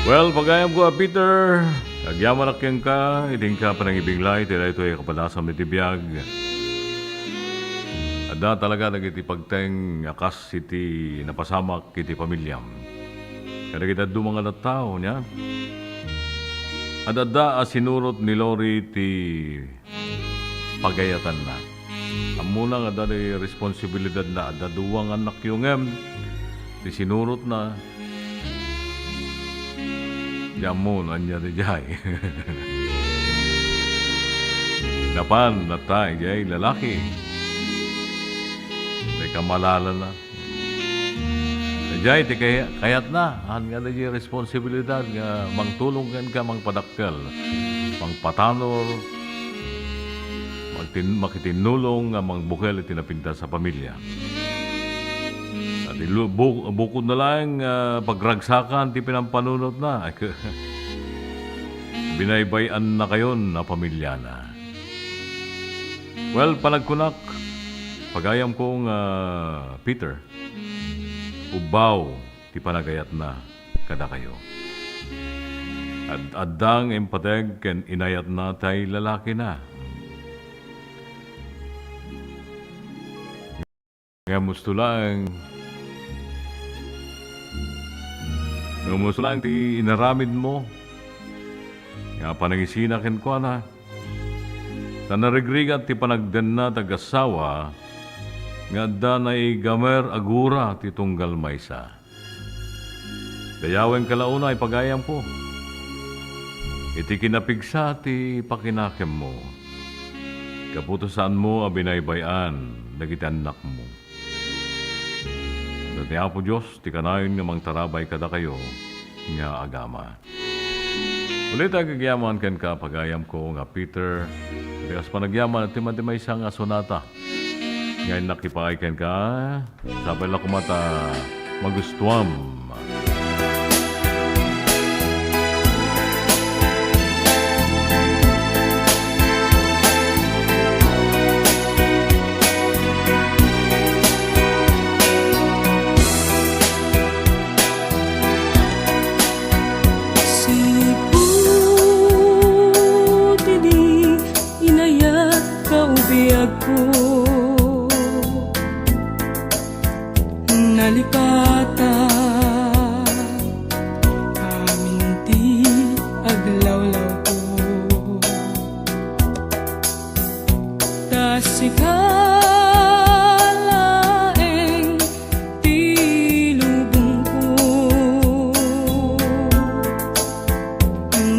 Well, pagayam ko Peter, agyaman akyang ka, iting ka panangibinglay, tila ito ay kapadasam iti biyag. Ada talaga nagiti pagteng akas iti napasamak iti pamilyam. Kada kita dumang na tao niya. Adada asinurot ni Lori ti pagayatan na. Amuna nga ada responsibilidad na ada duwang anak yung ti sinurot na. Diamon anya di jay. Napan natay jay lalaki. Kamalala na. Najay, ti kayat na. Han nga na yung responsibilidad nga mangtulungan ka, mangpadakkel, mangpatanor, makitinulong nga mangbukel itinapinta sa pamilya. At bukod na lang pagragsakan ti pinampanunot na. Binaybayan na kayo na pamilya na. Well, panagkunak, pagayam kong Peter, ubaw ti panagayat na kada kayo. At adang empateg ken inayat na tay lalaki na. Ngamusto lang ti inaramid mo. Nga panangisinakin ko na. Tanarigrigat ti panagden na tagasawa nga danay gamer agura ti tunggal maysa. Dayawen kalauna ay pagayam ko. Iti kinapigsa ti pakinakem mo. Kaputusan mo a binaybayan dagiti anak mo. Dati Apo Diyos ti kanayon nga mangtarabay kada kayo nga agama. Ulit ang kagyaman ken ka pagayam ko nga Peter. Bikas panagyaman at timan-timay siya nga sonata. Ngayon nakipaikan ka, sabay lang kumata magustuam. Siputidi inayat kaubiyag ko, nalikata aminti aglawlaw ko, tasikalaeng tilubong ko,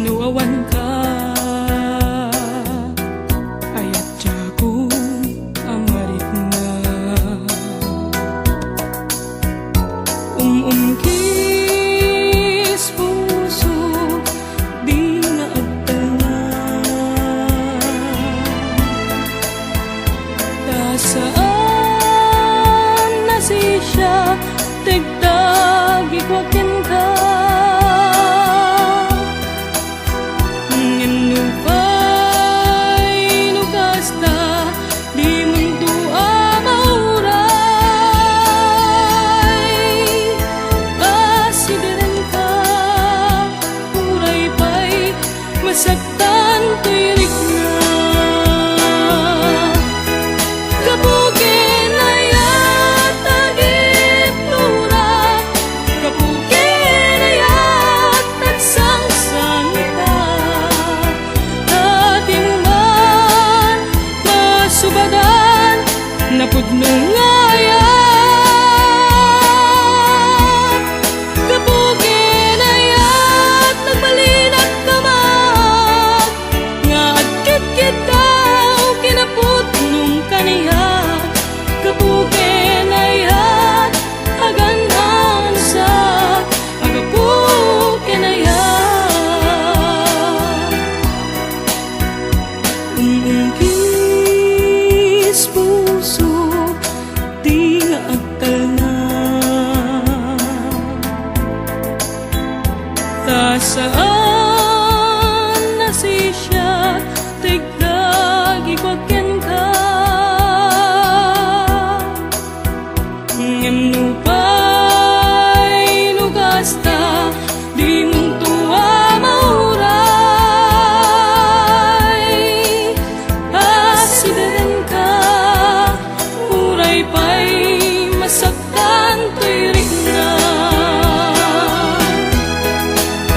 nuawan ka ayat jago amarit na. Umungkis puso di na agtanga, tasaan na siya tigdag ikwakin ka, ngano ba'y lugas na di mundo amauray, asidiran ka uray pa'y masaktan tuirik na. Kapugin ay atagip lura, kapugin ay atagsangsang ka, ating man masubadan na pudnong ngayon. Kapugin ay at nagbalinag kamag, nga adkit-kit daw kinapudnong kaniya. Kapugin ay at aganhan sa agapugin ay at umungkis puso di nga agtanga, tasaan na siya tigdag ikwakin ka, ngano ba'y lugas ta di mong tuwa mauray, asidaran ka uray pa'y masaktan tuirik na.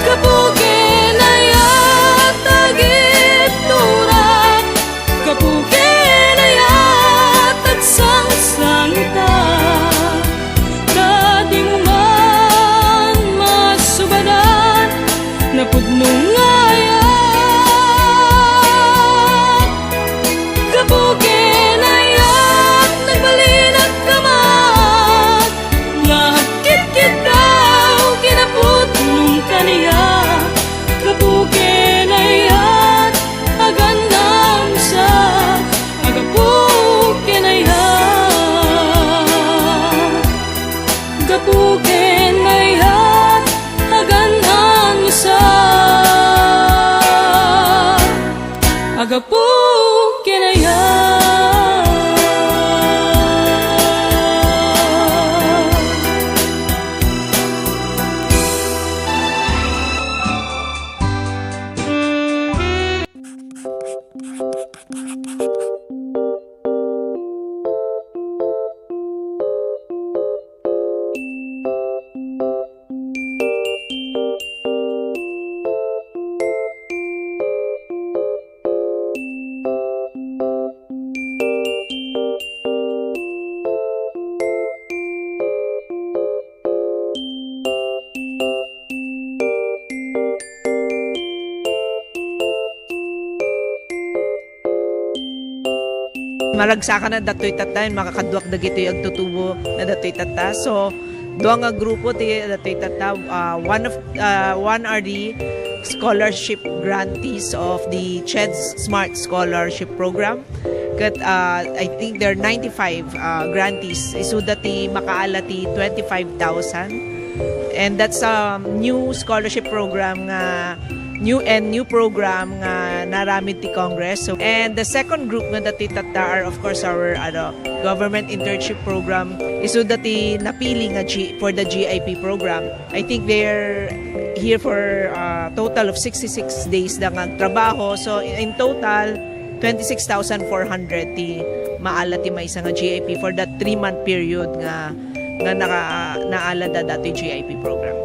Kapugin ay atagip lura, kapugin ay atagsangsang ka, dati mo man masubadan na pudnong ngayon. Kapugin ay at nagbalinag kamag, nga hagkit-kit daw kinapudnong kaniya. Kapugin ay at aganam sa agapugin ay at, kapugin ay at aganam sa agapugin ay at. Maragsakan na datoy tata, makakaduak dagito yung agtutubo na datoy tata. So, Duha nga grupo ti tata one are the scholarship grantees of the CHED's Smart Scholarship Program. Kat I think there are 95 grantees. Isu dati makaala ti 25,000. And that's a new scholarship program nga new program nga naramid ti Congress. So, and the second group nga dati tata are of course our government internship program. Isu dati napili nga for the GIP program. I think they're here for a total of 66 days na nga trabaho. So in total 26,400 ti maala ti may nga GIP for that 3-month period nga naala da dati GIP program.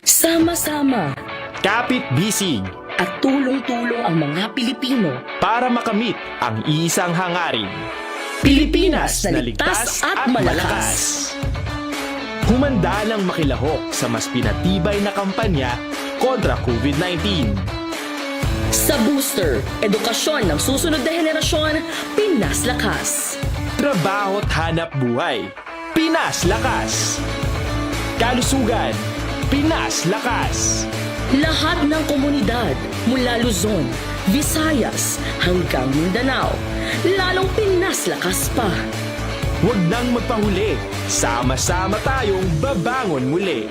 Sama-sama kapit-bisig at tulong-tulong ang mga Pilipino para makamit ang isang hangarin. Pilipinas na ligtas at malakas. Humanda ng makilahok sa mas pinatibay na kampanya kontra COVID-19. Sa booster, edukasyon ng susunod na henerasyon, Pinas Lakas. Trabaho't hanap buhay, Pinas Lakas. Kalusugan, Pinas Lakas. Lahat ng komunidad mula Luzon, Visayas hanggang Mindanao, lalong Pinas Lakas pa. Huwag nang magpahuli, sama-sama tayong babangon muli.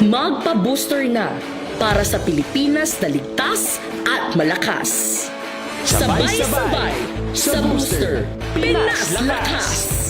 Magpa-booster na para sa Pilipinas na ligtas at malakas. Sabay-sabay sa booster, Pinas Lakas.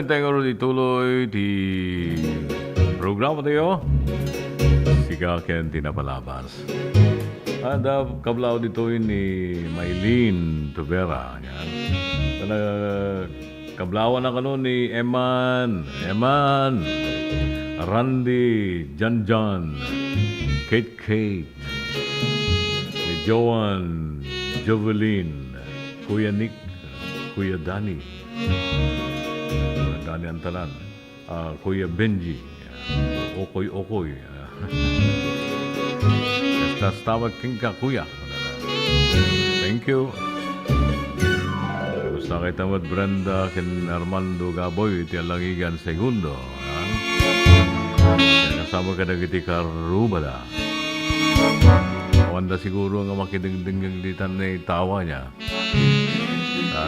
Tayo ituloy di programa tayo. Siga ken tinapalabas. Ada kablaw dito ni Maylene Tuvera. Yan. Kana kablawan na kano ni Eman, Randy, John, Kate, ni Joan, Jovelyn, Kuya Nick, Kuya Danny. Dani Antalan, Kuya Benji, Okoy, Estas tawag king ka, Kuya. Thank you. Gusto kay tamad Brenda, ken Armando Gaboy, iti alangigan segundo. Kasama ka na iti Karubada. Wanda siguro nga makidingding-ditan na tawa niya.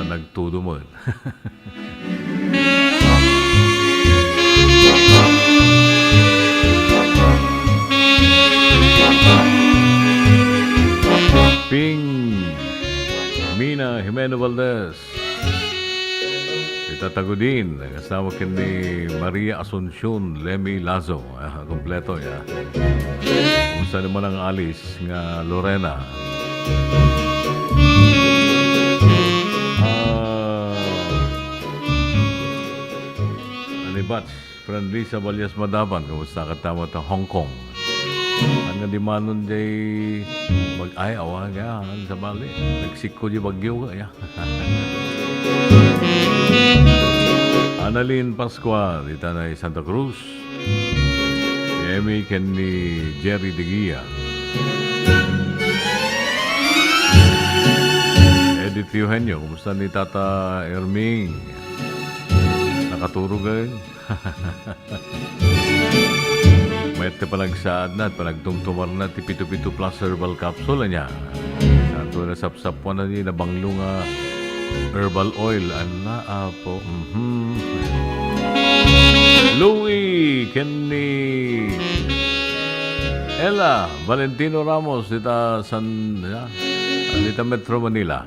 Nagtudo mo. Ping Mina Jimeno Valdez itatagudin kasama ni Maria Asuncion Lemmy Lazo kompleto ya kung saan naman ang alis nga Lorena Anibats Friend Lisa Valias Madaban kamusta katama ta Hong Kong nga di manon jay ay awagan sa bali. Mexico di bagyo ka ya. Annalyn Pascual, itanay Santa Cruz. Emmy ken ni Jerry De Guia. Edith Eugenio, kumusta ni Tata Erming? Nakaturo gayon? Mayat ka panagsaad na at panagtumtumar na ti Pito-Pito Plus Herbal Capsule niya. Santo na sapsapwan na ni nabanglo nga herbal oil. Ala po. Louie, Kenny, Ella, Valentino Ramos, dita dita Metro Manila.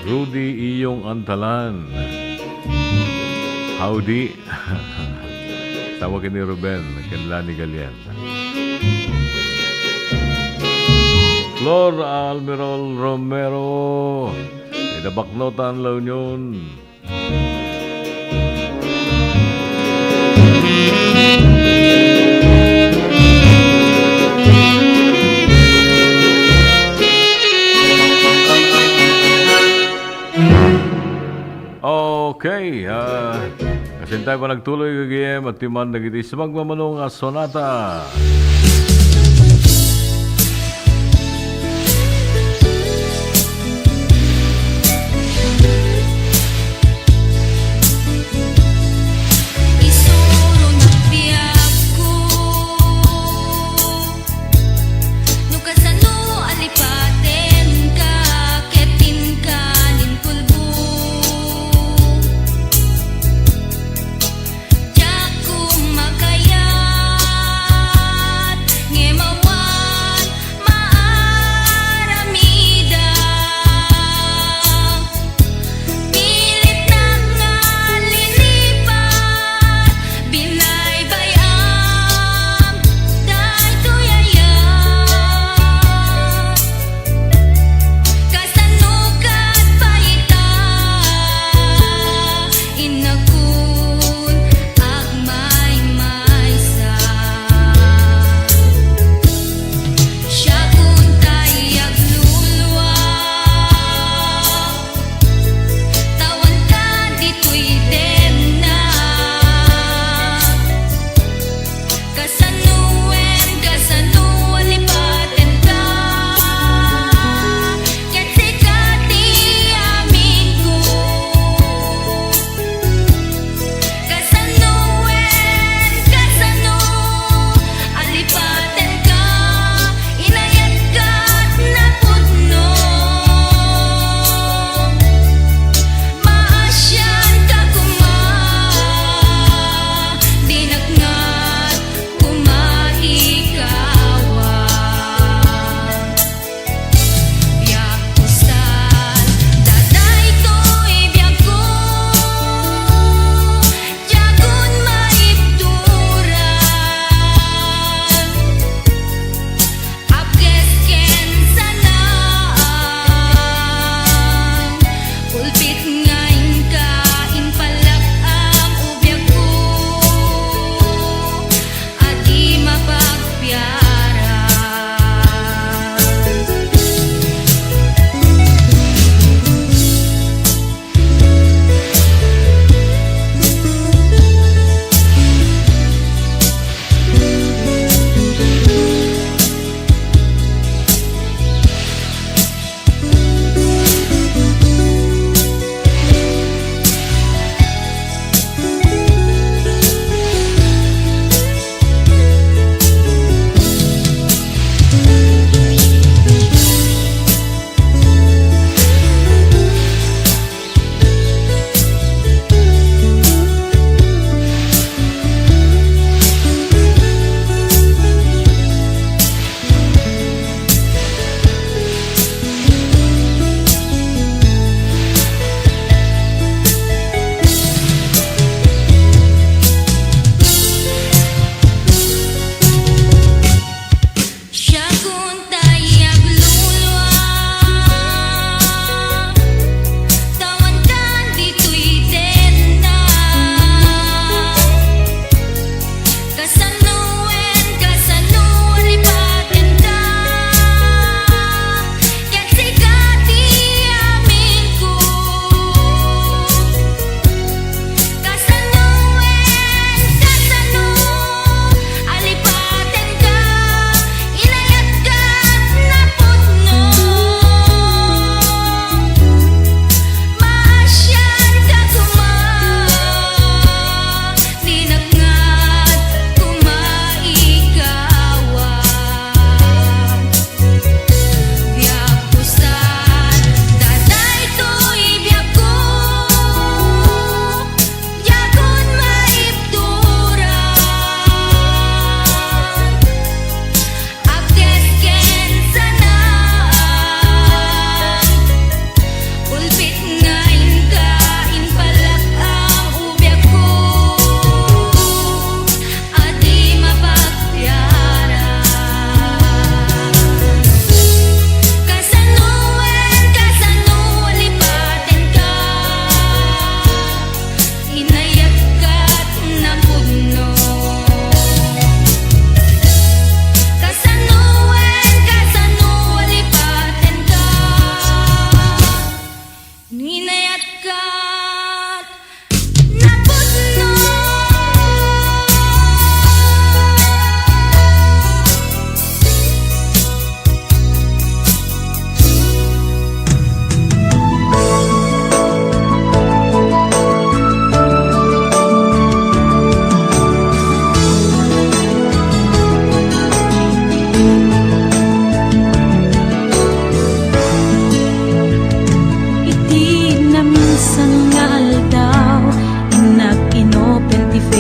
Rudy Iyong Antalan. Howdy. Tawag ni Ruben, Kenlani Galian. Flor Almirol Romero. Idabaknotan La Union. Okay, kasintay pa nagtuloy kagiyem at timan nagiti sa magmamanong sonata. Jaku makayat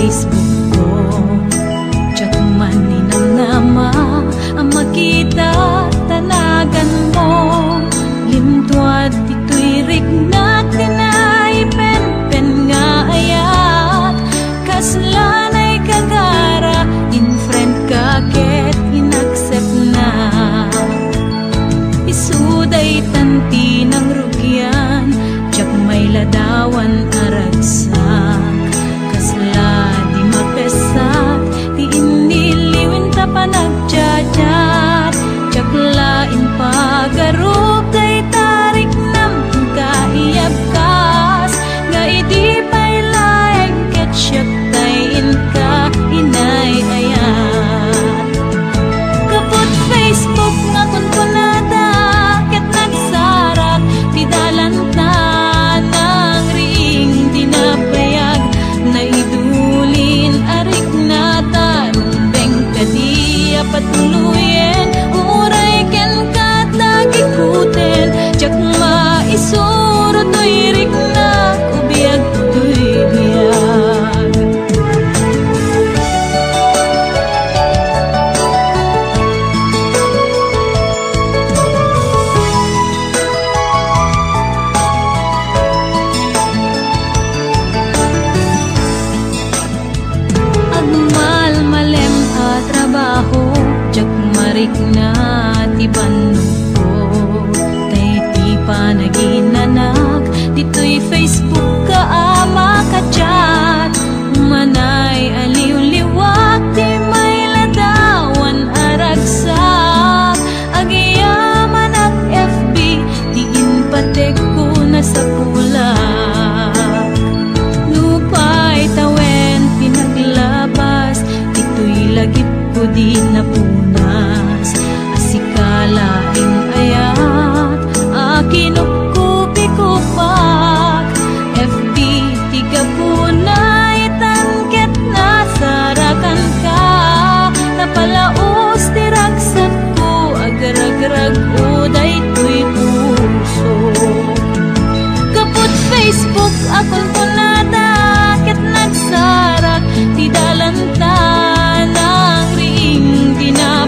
Facebook ko. Tsak man ninamnama ang makita tanagan mo. Limtuad ito'y rignak tinay pen nga ayat. Kaslanay kagara in friend ka ket inaccept na. Isuday tanti ng rugyan, tsak may ladawan aragsak. Kasla di mapesak, di iniliwin ta pa nagchat-chat. Tsak lain pagarup, day tarik nam kaiyabkas. Nga idi pa'y layag ket siyak tayin ka inay ayat. Kaput Facebook nga kunkunada, ket nagsarak ti dalan na ng ring dinapayag. Naidulin arik na tarumbeng kadiya patuluyen. Uray ken kat nagikuten, tsak maisuro to'y riknak, ubiyag to'y biyag. Agmal malem a trabaho, tsak marik na ti ko. Tay ti pa naginanak, dito'y Facebook ka ama ka chat. Manay aliw-liwak, ti may ladawan aragsak. Agiyaman ak FB, ti inpatek ko na sa pulak. Lupay tawen pinaglabas, ito'y lagip ko di napunas. Asikalaing ayat, akinupkupi kupak. FB tiga punay tanket nasarakan ka. Napalaos tiragsat ko, agar-agarag uday to'y puso. Kaput Facebook akon kunada, ket nagsarak ti dalanta ng ring dina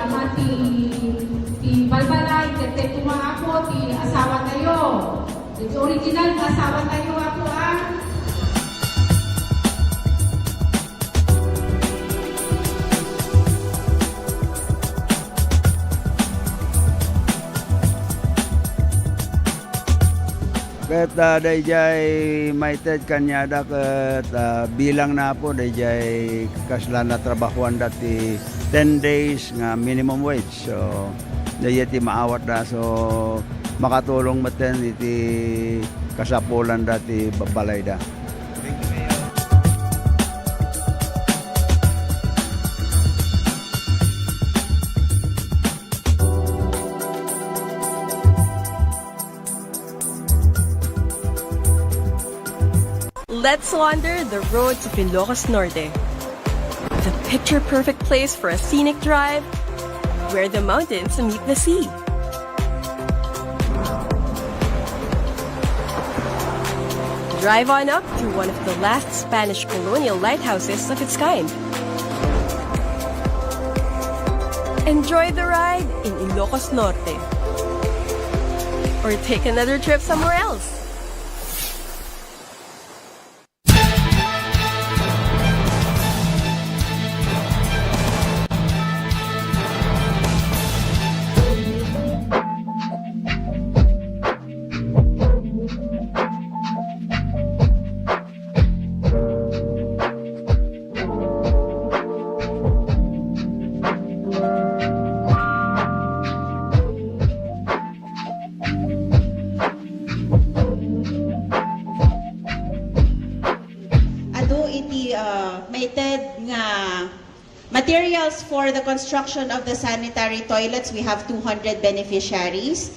ama ti balbalay, tete tuma ako, ti asawa tayo. Ito original na asawa tayo ako ah. Ket dayjay maited kanyada ket bilang na po dayjay kaslan na trabahuan dati 10 days nga minimum wage. So dayjay ti maawat da so makatulong maten iti kasapulan dati babalay da. Let's wander the roads of Ilocos Norte. The picture-perfect place for a scenic drive where the mountains meet the sea. Drive on up to one of the last Spanish colonial lighthouses of its kind. Enjoy the ride in Ilocos Norte. Or take another trip somewhere else. Materials for the construction of the sanitary toilets, we have 200 beneficiaries.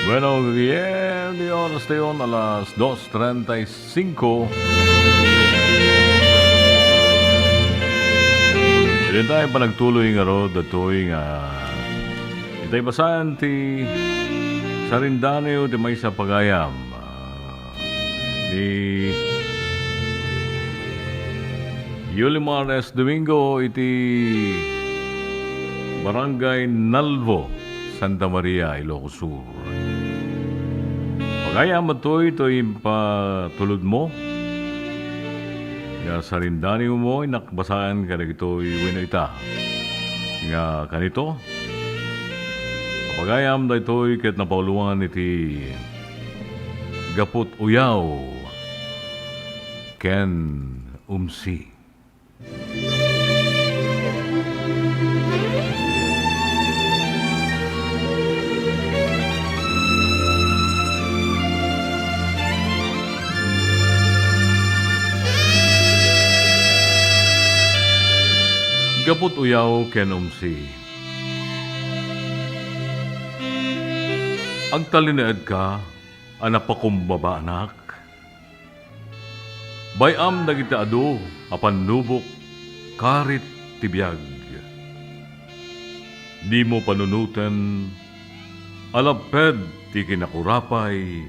Bueno, bien, di oras na yun, alas 2:35. Hindi tayo pa nagtuloy nga ro, datoy nga. Itay basahan ti Sarindaneo ti may sa pagayam. Ni Yulimar S. Domingo iti Barangay Nalvo, Santa Maria, Ilocos Sur. Pagayam ito'y patulod mo. Nga Sarindaneo mo, inakbasaan ka na ito'y winita. Nga kanito, kapagayam na ito'y ket napauluan iti Gaput Uyaw, Ken Umsi. Gaput Uyaw, Ken Umsi. Agtalinaed ka, anapakumbaba anak. Bayam dagiti adu, apan nubok, karit tibiyag. Di mo panunutan, alaped ti kinakurapay,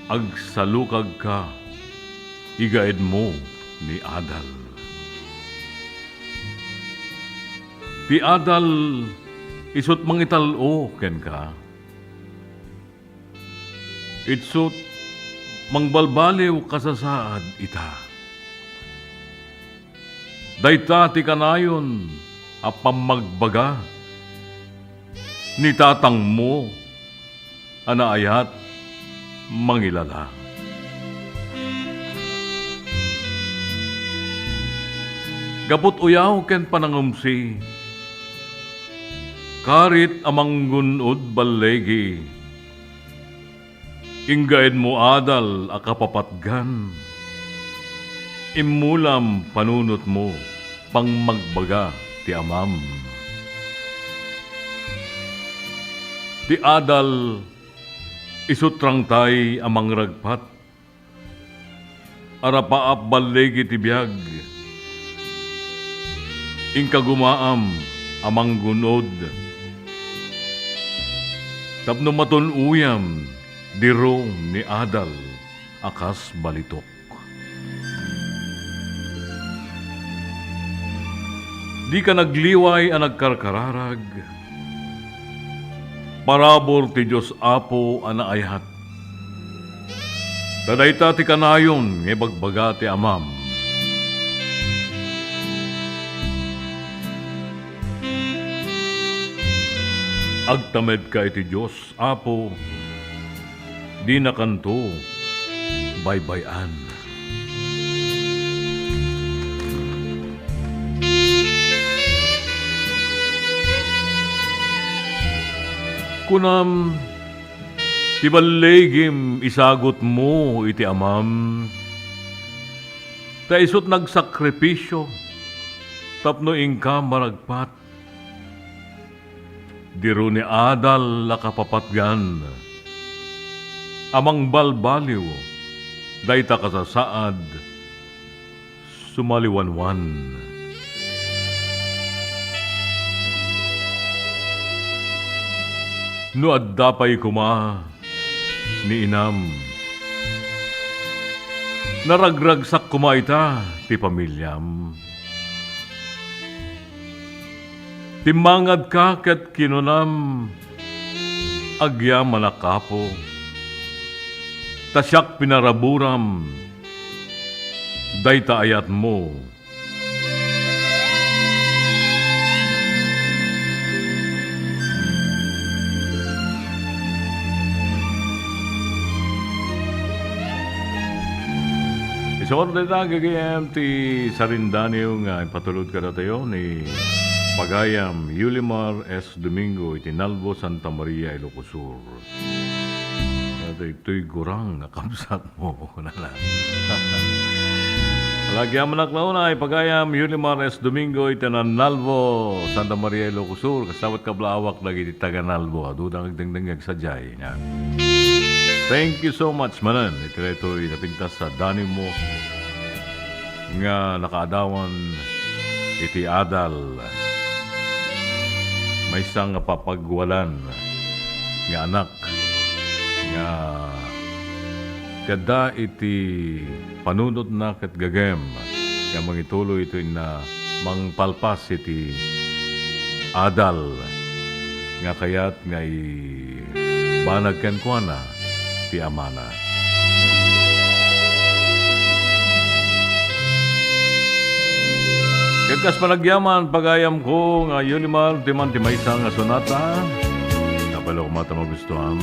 agsalukag ka, igaed mo ni Adal. Ti Adal, isut mangitalo ken ka. Itsut mangbalbaliw kasasaad ita. Dayta ti kanayon apam magbaga ni tatang mo anaayat mangilala. Gaput uyaw ken panangumsi, karit amang gunod balegi, inggaed mo Adal akapapatgan, imulam panunot mo pang magbaga ti amam. Ti Adal isutrang tay amang ragpat, arapaap balegi ti biyag, ingkagumaam amang gunod. Tapno maton uyam, diro ni Adal, akas balitok. Di ka nagliway ang nagkarkararag, parabor ti Diyos Apo anaayhat. Tadayta ti kanayon, nga bagbaga ti amam. Agtamed ka iti Diyos, Apo, di na kanto, baybayan. Kunam, ti baligim isagot mo iti amam, ta isot nagsakripisyo, tapno ingka maragpat. Diro ni Adal lakapapatgan, amang balbaliw, dayta kasasaad, sumaliwanwan. No addapay kuma ni inam, naragragsak kumaita ti pamilyam. Timangad ka ket kinunam, agya manakapo, tasyak pinaraburam, dayta ayat mo. Isor dayta gagayam ti sarindaniw nga ipatulod ka na tayo ni Pagayam Yulimar S. Domingo iti Nalbo, Santa Maria, Ilocos Sur. Ito'y gurang nakamsat mo. Lagyan mo naklauna ay Pagayam Yulimar S. Domingo iti Nalbo, Santa Maria, Ilocos Sur. Kasawat kablaawak lagi iti taga Nalbo. Adudang nagdengdeng sadyay. Thank you so much, manan. Ito'y napintas sa danim mo nga nakaadawan iti Adal. May isang papagwalan nga anak nga kada iti panunod na ket gagem nga mangituloy ito na mangpalpas iti Adal nga kayat nga banag ken kuana ti amana. Kagkas panagyaman, pagayam ko nga Yulimar, timan ti maysa nga sonata. Napalo ko mata magustuhan.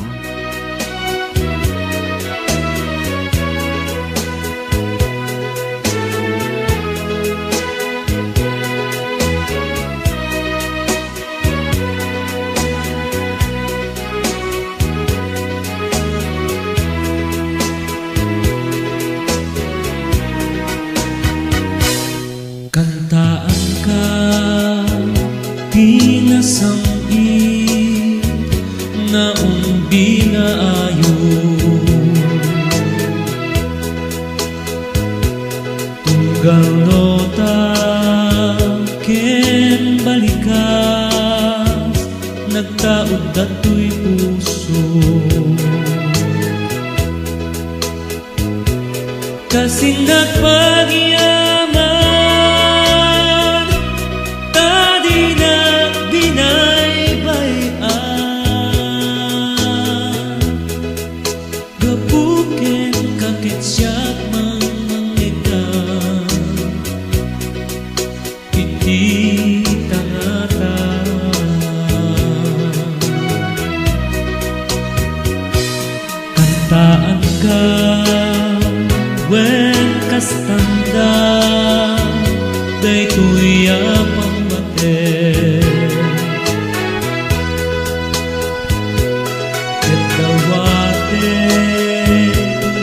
Kantaan ka, pinasamid na umbinaayo. Tunggal nota, ken balikas, nagtaod dato'y puso. Kasing nagpagyaman, kantaan ka, wen kastanda, daytoy amang mate. Ket dawate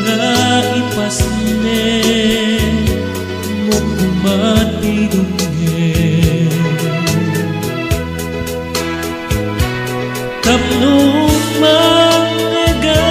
nga ipasne, mo kumati dunghe. Tapno mangagang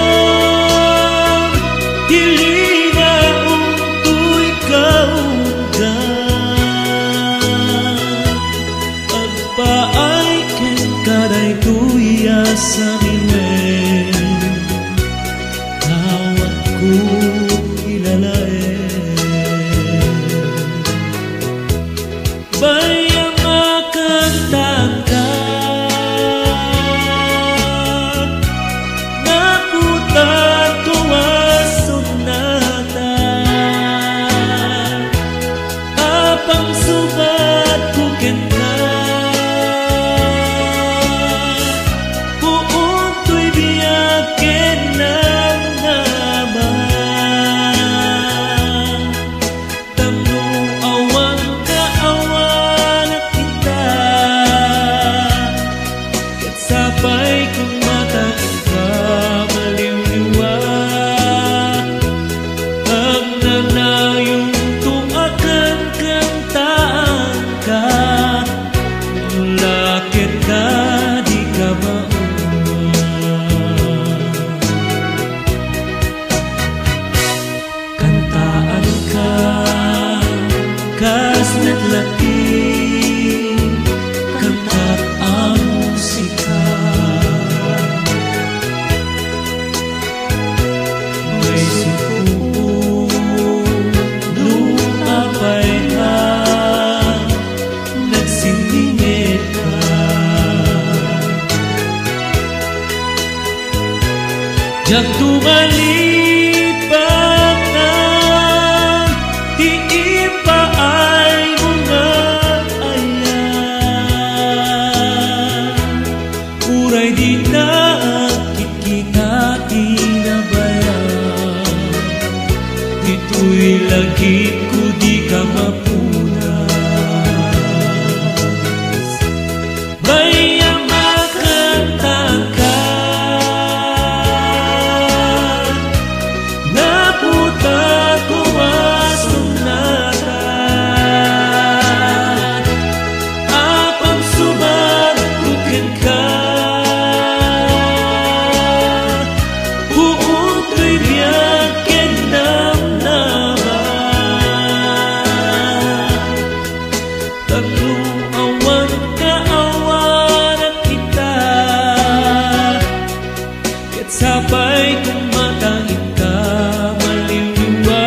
Bayang akan tangkap Naputan tuwas sunata Apang subat ku kena Puung tuy biyakin ng naman Tangno awan ka awan kita Kat sabay kung mataan ka maliliwa Ang nanayong tuakan kang taan ka Mulakit ka di ka Kantaan ka kas naglati Kantat ang musika May suko Lumapay ka Nagsindingit ka Diyak tumalipat na Di ipaay mga ayan Uray di na kita tinabayan Dito'y lagit ko di ka mapunas Bayang makantang ka Naputan ko asunata Apang subat kukin ka Buong tuy biyakin ng naman Tangno awan ka awan kita Kat sabay kung matangin ka maliliwa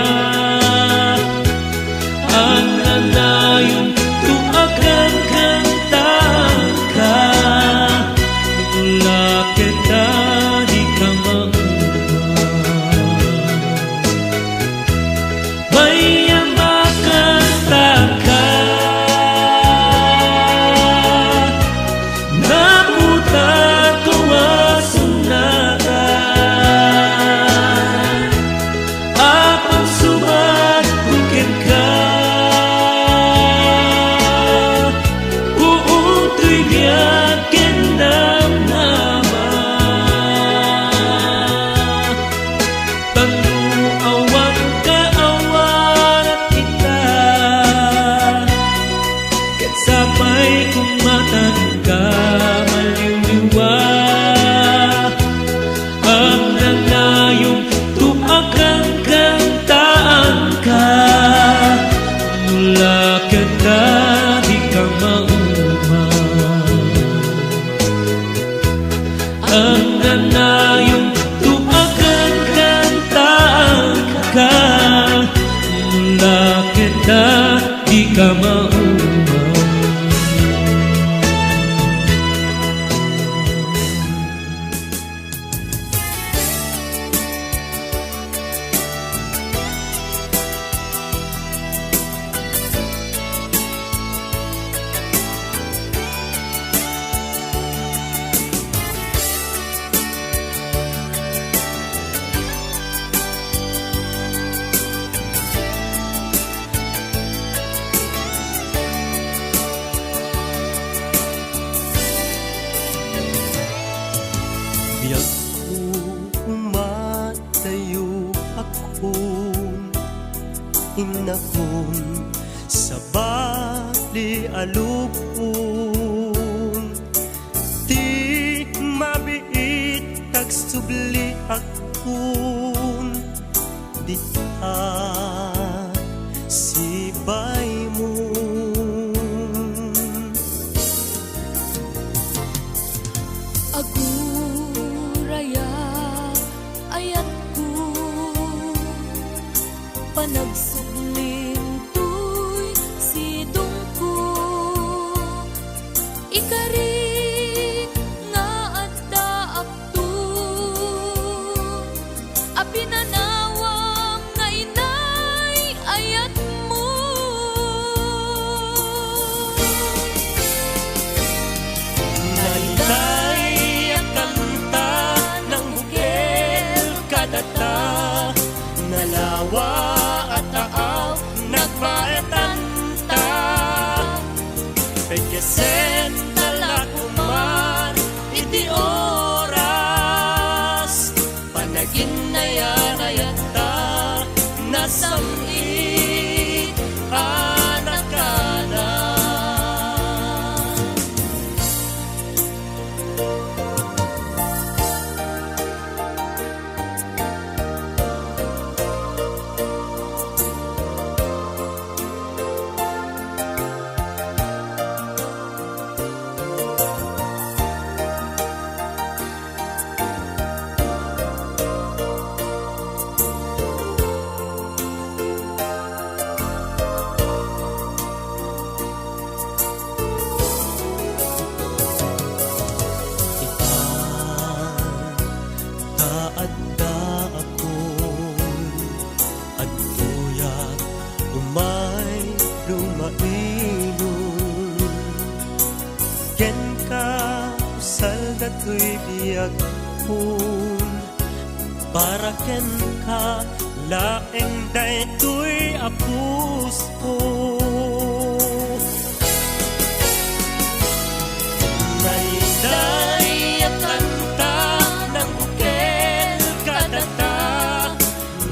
Ang nanayong tuakan kang tangka Mulakit ka di ka Bayang makantaka Naputan ko asunata Apang subat kukin ka Buong tuy biyakin ng naman Tangno awan ka awan kita Kat sabay kung matangin ka maliliwa Ang nanayong tuakan kang taan ka Mulakit ka di ka maumang Ang nanayong tuakan kang taan ka Mulakit ka di ka maumang Biyak ko umatayo akong inakon sa bali alupon Di mabiit tagsubli akon Dita si bay mo Aguraya ayat ko panagsubling tuy sidong ko ikari nga adda akto apinanawang nga inay ayat mo Naitay ang kanta ng bukil kadata Nalawa at taaw nagpaetanta Pagkasen talakuman iti oras Panagin na yan ayata nasamit anak ka na Kaadda ako at tuyat umay lumainon Ken ka usal dato'y biyag pun para ken ka laeng daytoy apus ko Naiday at kanta ng bukel kadata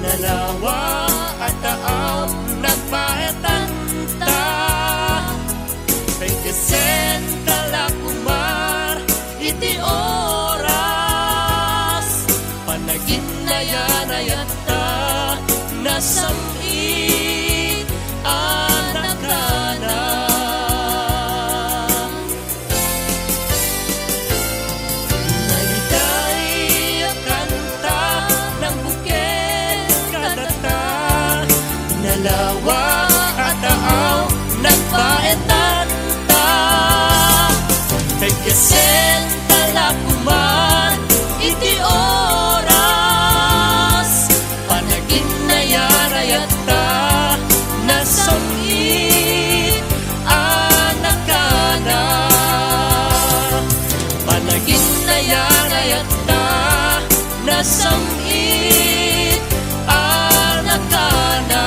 Nalawa at taaw nagpaetanta Pagkasen talakumar iti oras Panagin na yan ayata nasamit anak ka na Naiday ang kanta ng bukil kadata Nalawa at taaw nagpaetanta Pagkasen talakuman iti oras Panagin na yan ayata nasamit anak ka na Panagin na yan ayata nasamit anak ka na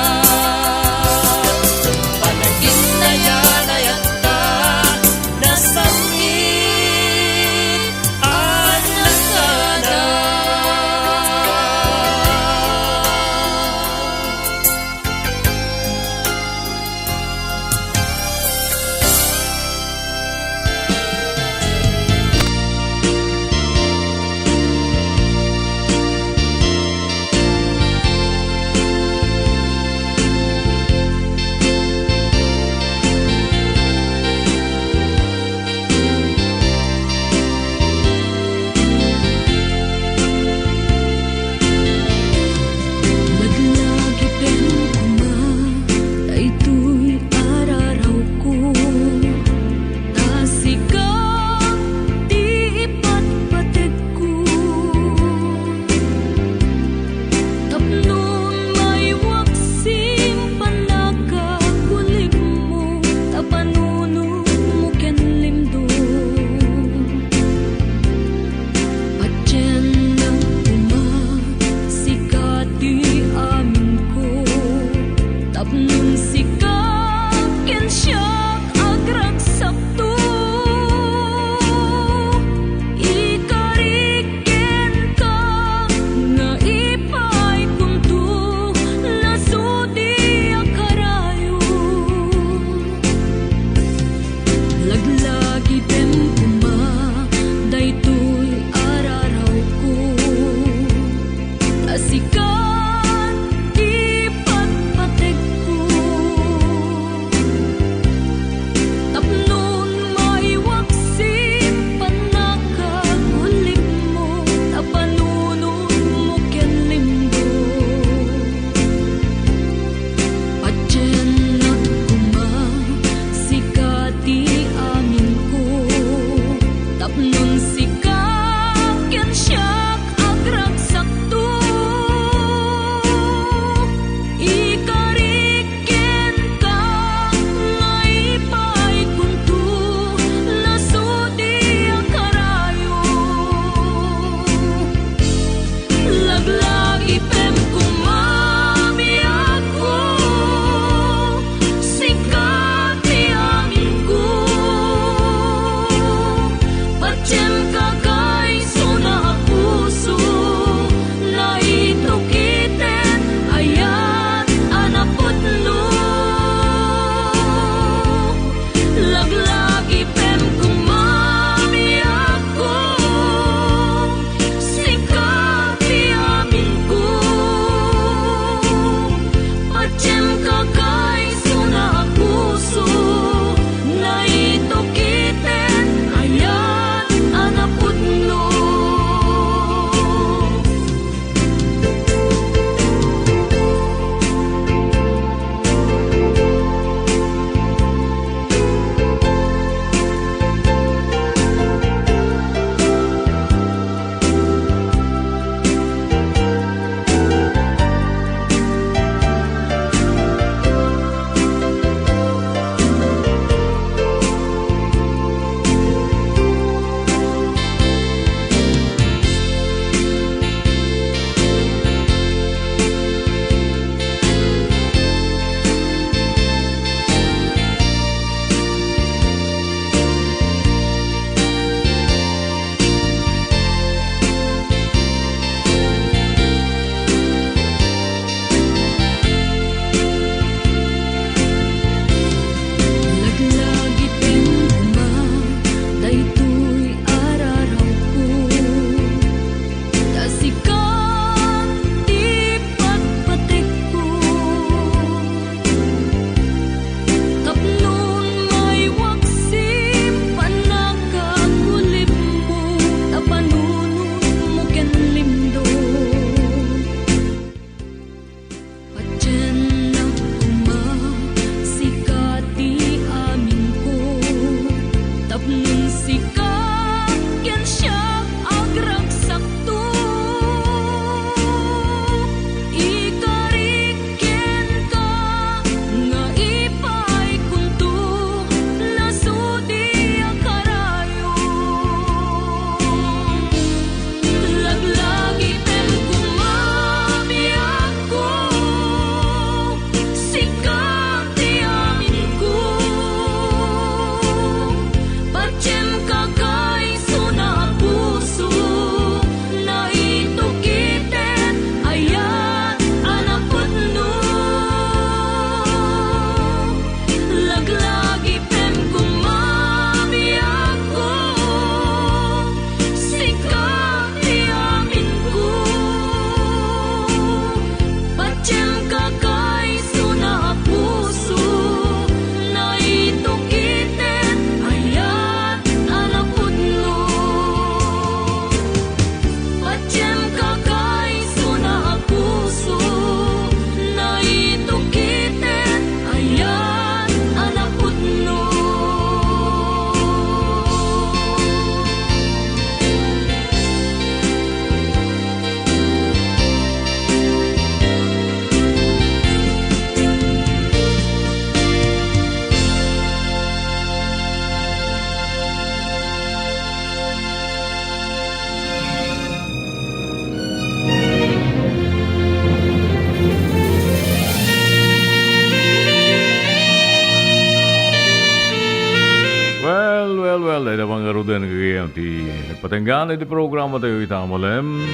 ti nagpatenggan iti programa tayo itamolem.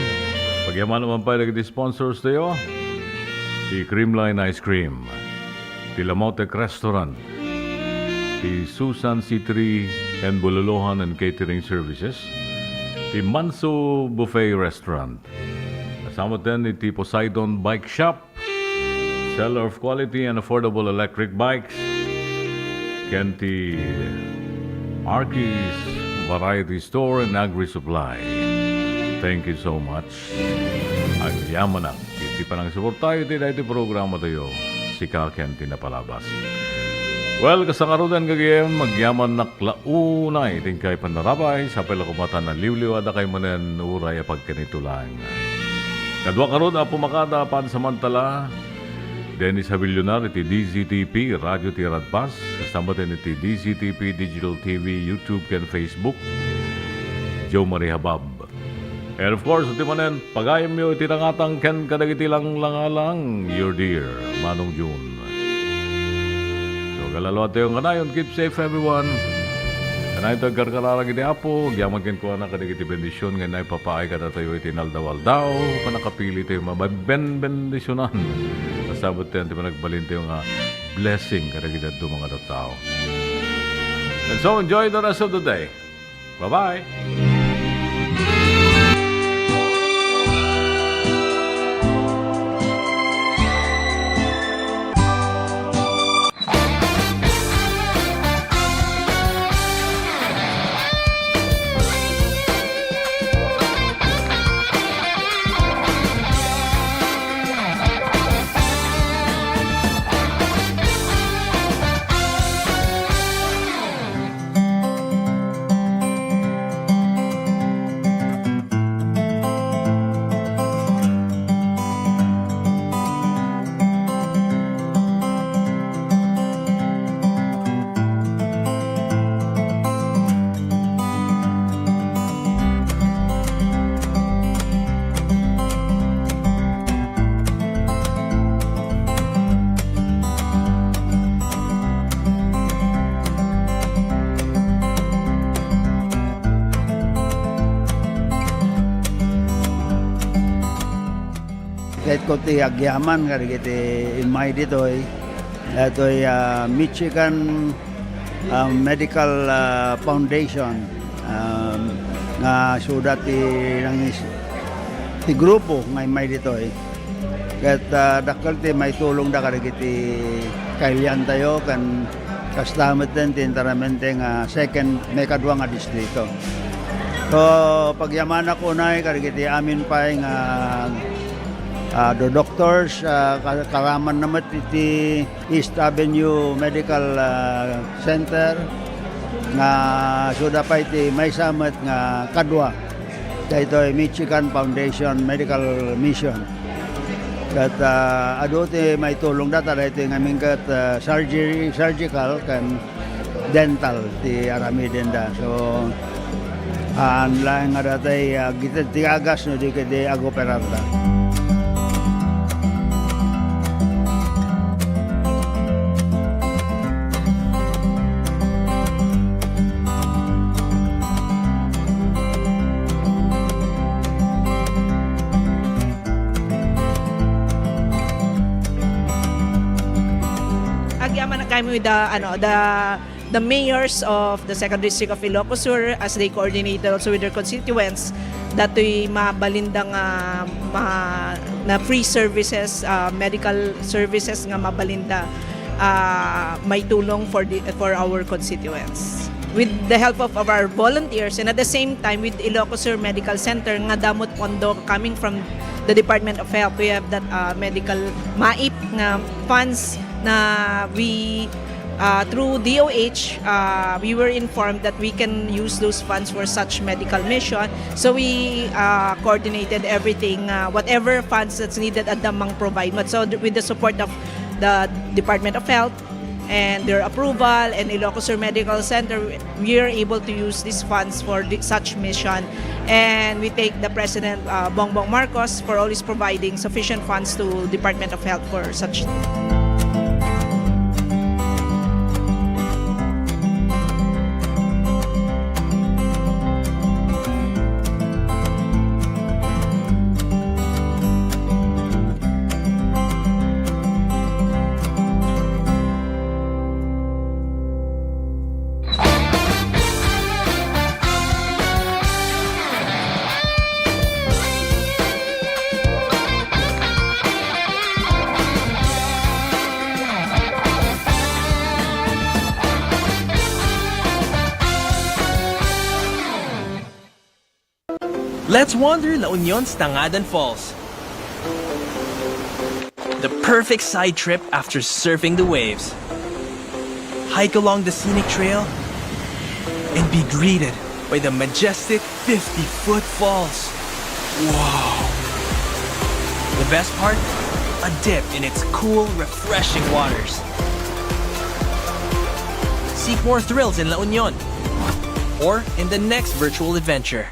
Pagyaman naman pa iti sponsors tayo. Ti Creamline Ice Cream, ti Lamotek Restaurant, ti Susan C3 and Bululuhan and Catering Services, ti Manso Buffet Restaurant. Kasama din ti Poseidon Bike Shop, seller of quality and affordable electric bikes, ken ti Arky's Variety Store and Agri-Supply. Thank you so much. Agyaman na. Iti pa nang support tayo, iti programa tayo. Si Ken tinapalabas. Well, kasangarudan kagayon, magyaman na klaunay. Tingkay panarabay, sa pelakumatan na liwliwada kay manen uray pagkanito lang. Kadwa karod, pumakada pansamantala. Dennis Havillonar, iti DZTP, Radio Tiradpas. Kasama din iti DZTP, Digital TV, YouTube, ken Facebook. Joe Marie Habab. And of course, iti manen, pagayam nyo, iti nangatang ken kadagiti lang langalang, your dear, Manong June. So, galalawat tayo nga nayon, keep safe everyone. Kanay ito, karkararang iti apo, gyaman ken ko na kadagiti bendisyon, nga na ipapaay ka na tayo iti naldawaldaw, panakapili tayo mabben-bendisyonan. Kasabot tayo, iti managbalin tayo nga blessing kadagiti ito mga tao. And so, enjoy the rest of the day. Bye-bye! Kahit ko ti agyaman kaya kiti imay ditoy. Ito'y Michigan Medical Foundation nga sudat ti grupo nga imay ditoy. Kahit dakal ti may tulong da kaya kiti kailian tayo kan kastamet din ti interamente nga second may kadwa nga distrito. So pagyaman ako na kaya kiti amin pa nga the doctors, karaman naman iti East Avenue Medical Center nga suda pa iti may samat nga kadwa dito ay Michigan Foundation Medical Mission kat ado ti may tulong data dito ng aming kat surgical kan dental ti aramiden da so lang nga datay kita tiagas no di kadi agoperar da. With the mayors of the second district of Ilocos Sur as they coordinated also with their constituents dato'y mabalindang na free services, medical services nga mabalinda may tulong for our constituents. With the help of our volunteers and at the same time with Ilocos Sur Medical Center nga damot pondo coming from the Department of Health, we have that medical MAIP nga funds na we through DOH we were informed that we can use those funds for such medical mission, so we coordinated everything, whatever funds that's needed at Damang provide. But so with the support of the Department of Health and their approval and Ilocos Sur Medical Center, we are able to use these funds for such mission, and we thank the President Bongbong Marcos for always providing sufficient funds to Department of Health for such. Let's wander La Union's Tangadan Falls. The perfect side trip after surfing the waves. Hike along the scenic trail and be greeted by the majestic 50-foot falls. Wow! The best part? A dip in its cool, refreshing waters. Seek more thrills in La Union or in the next virtual adventure.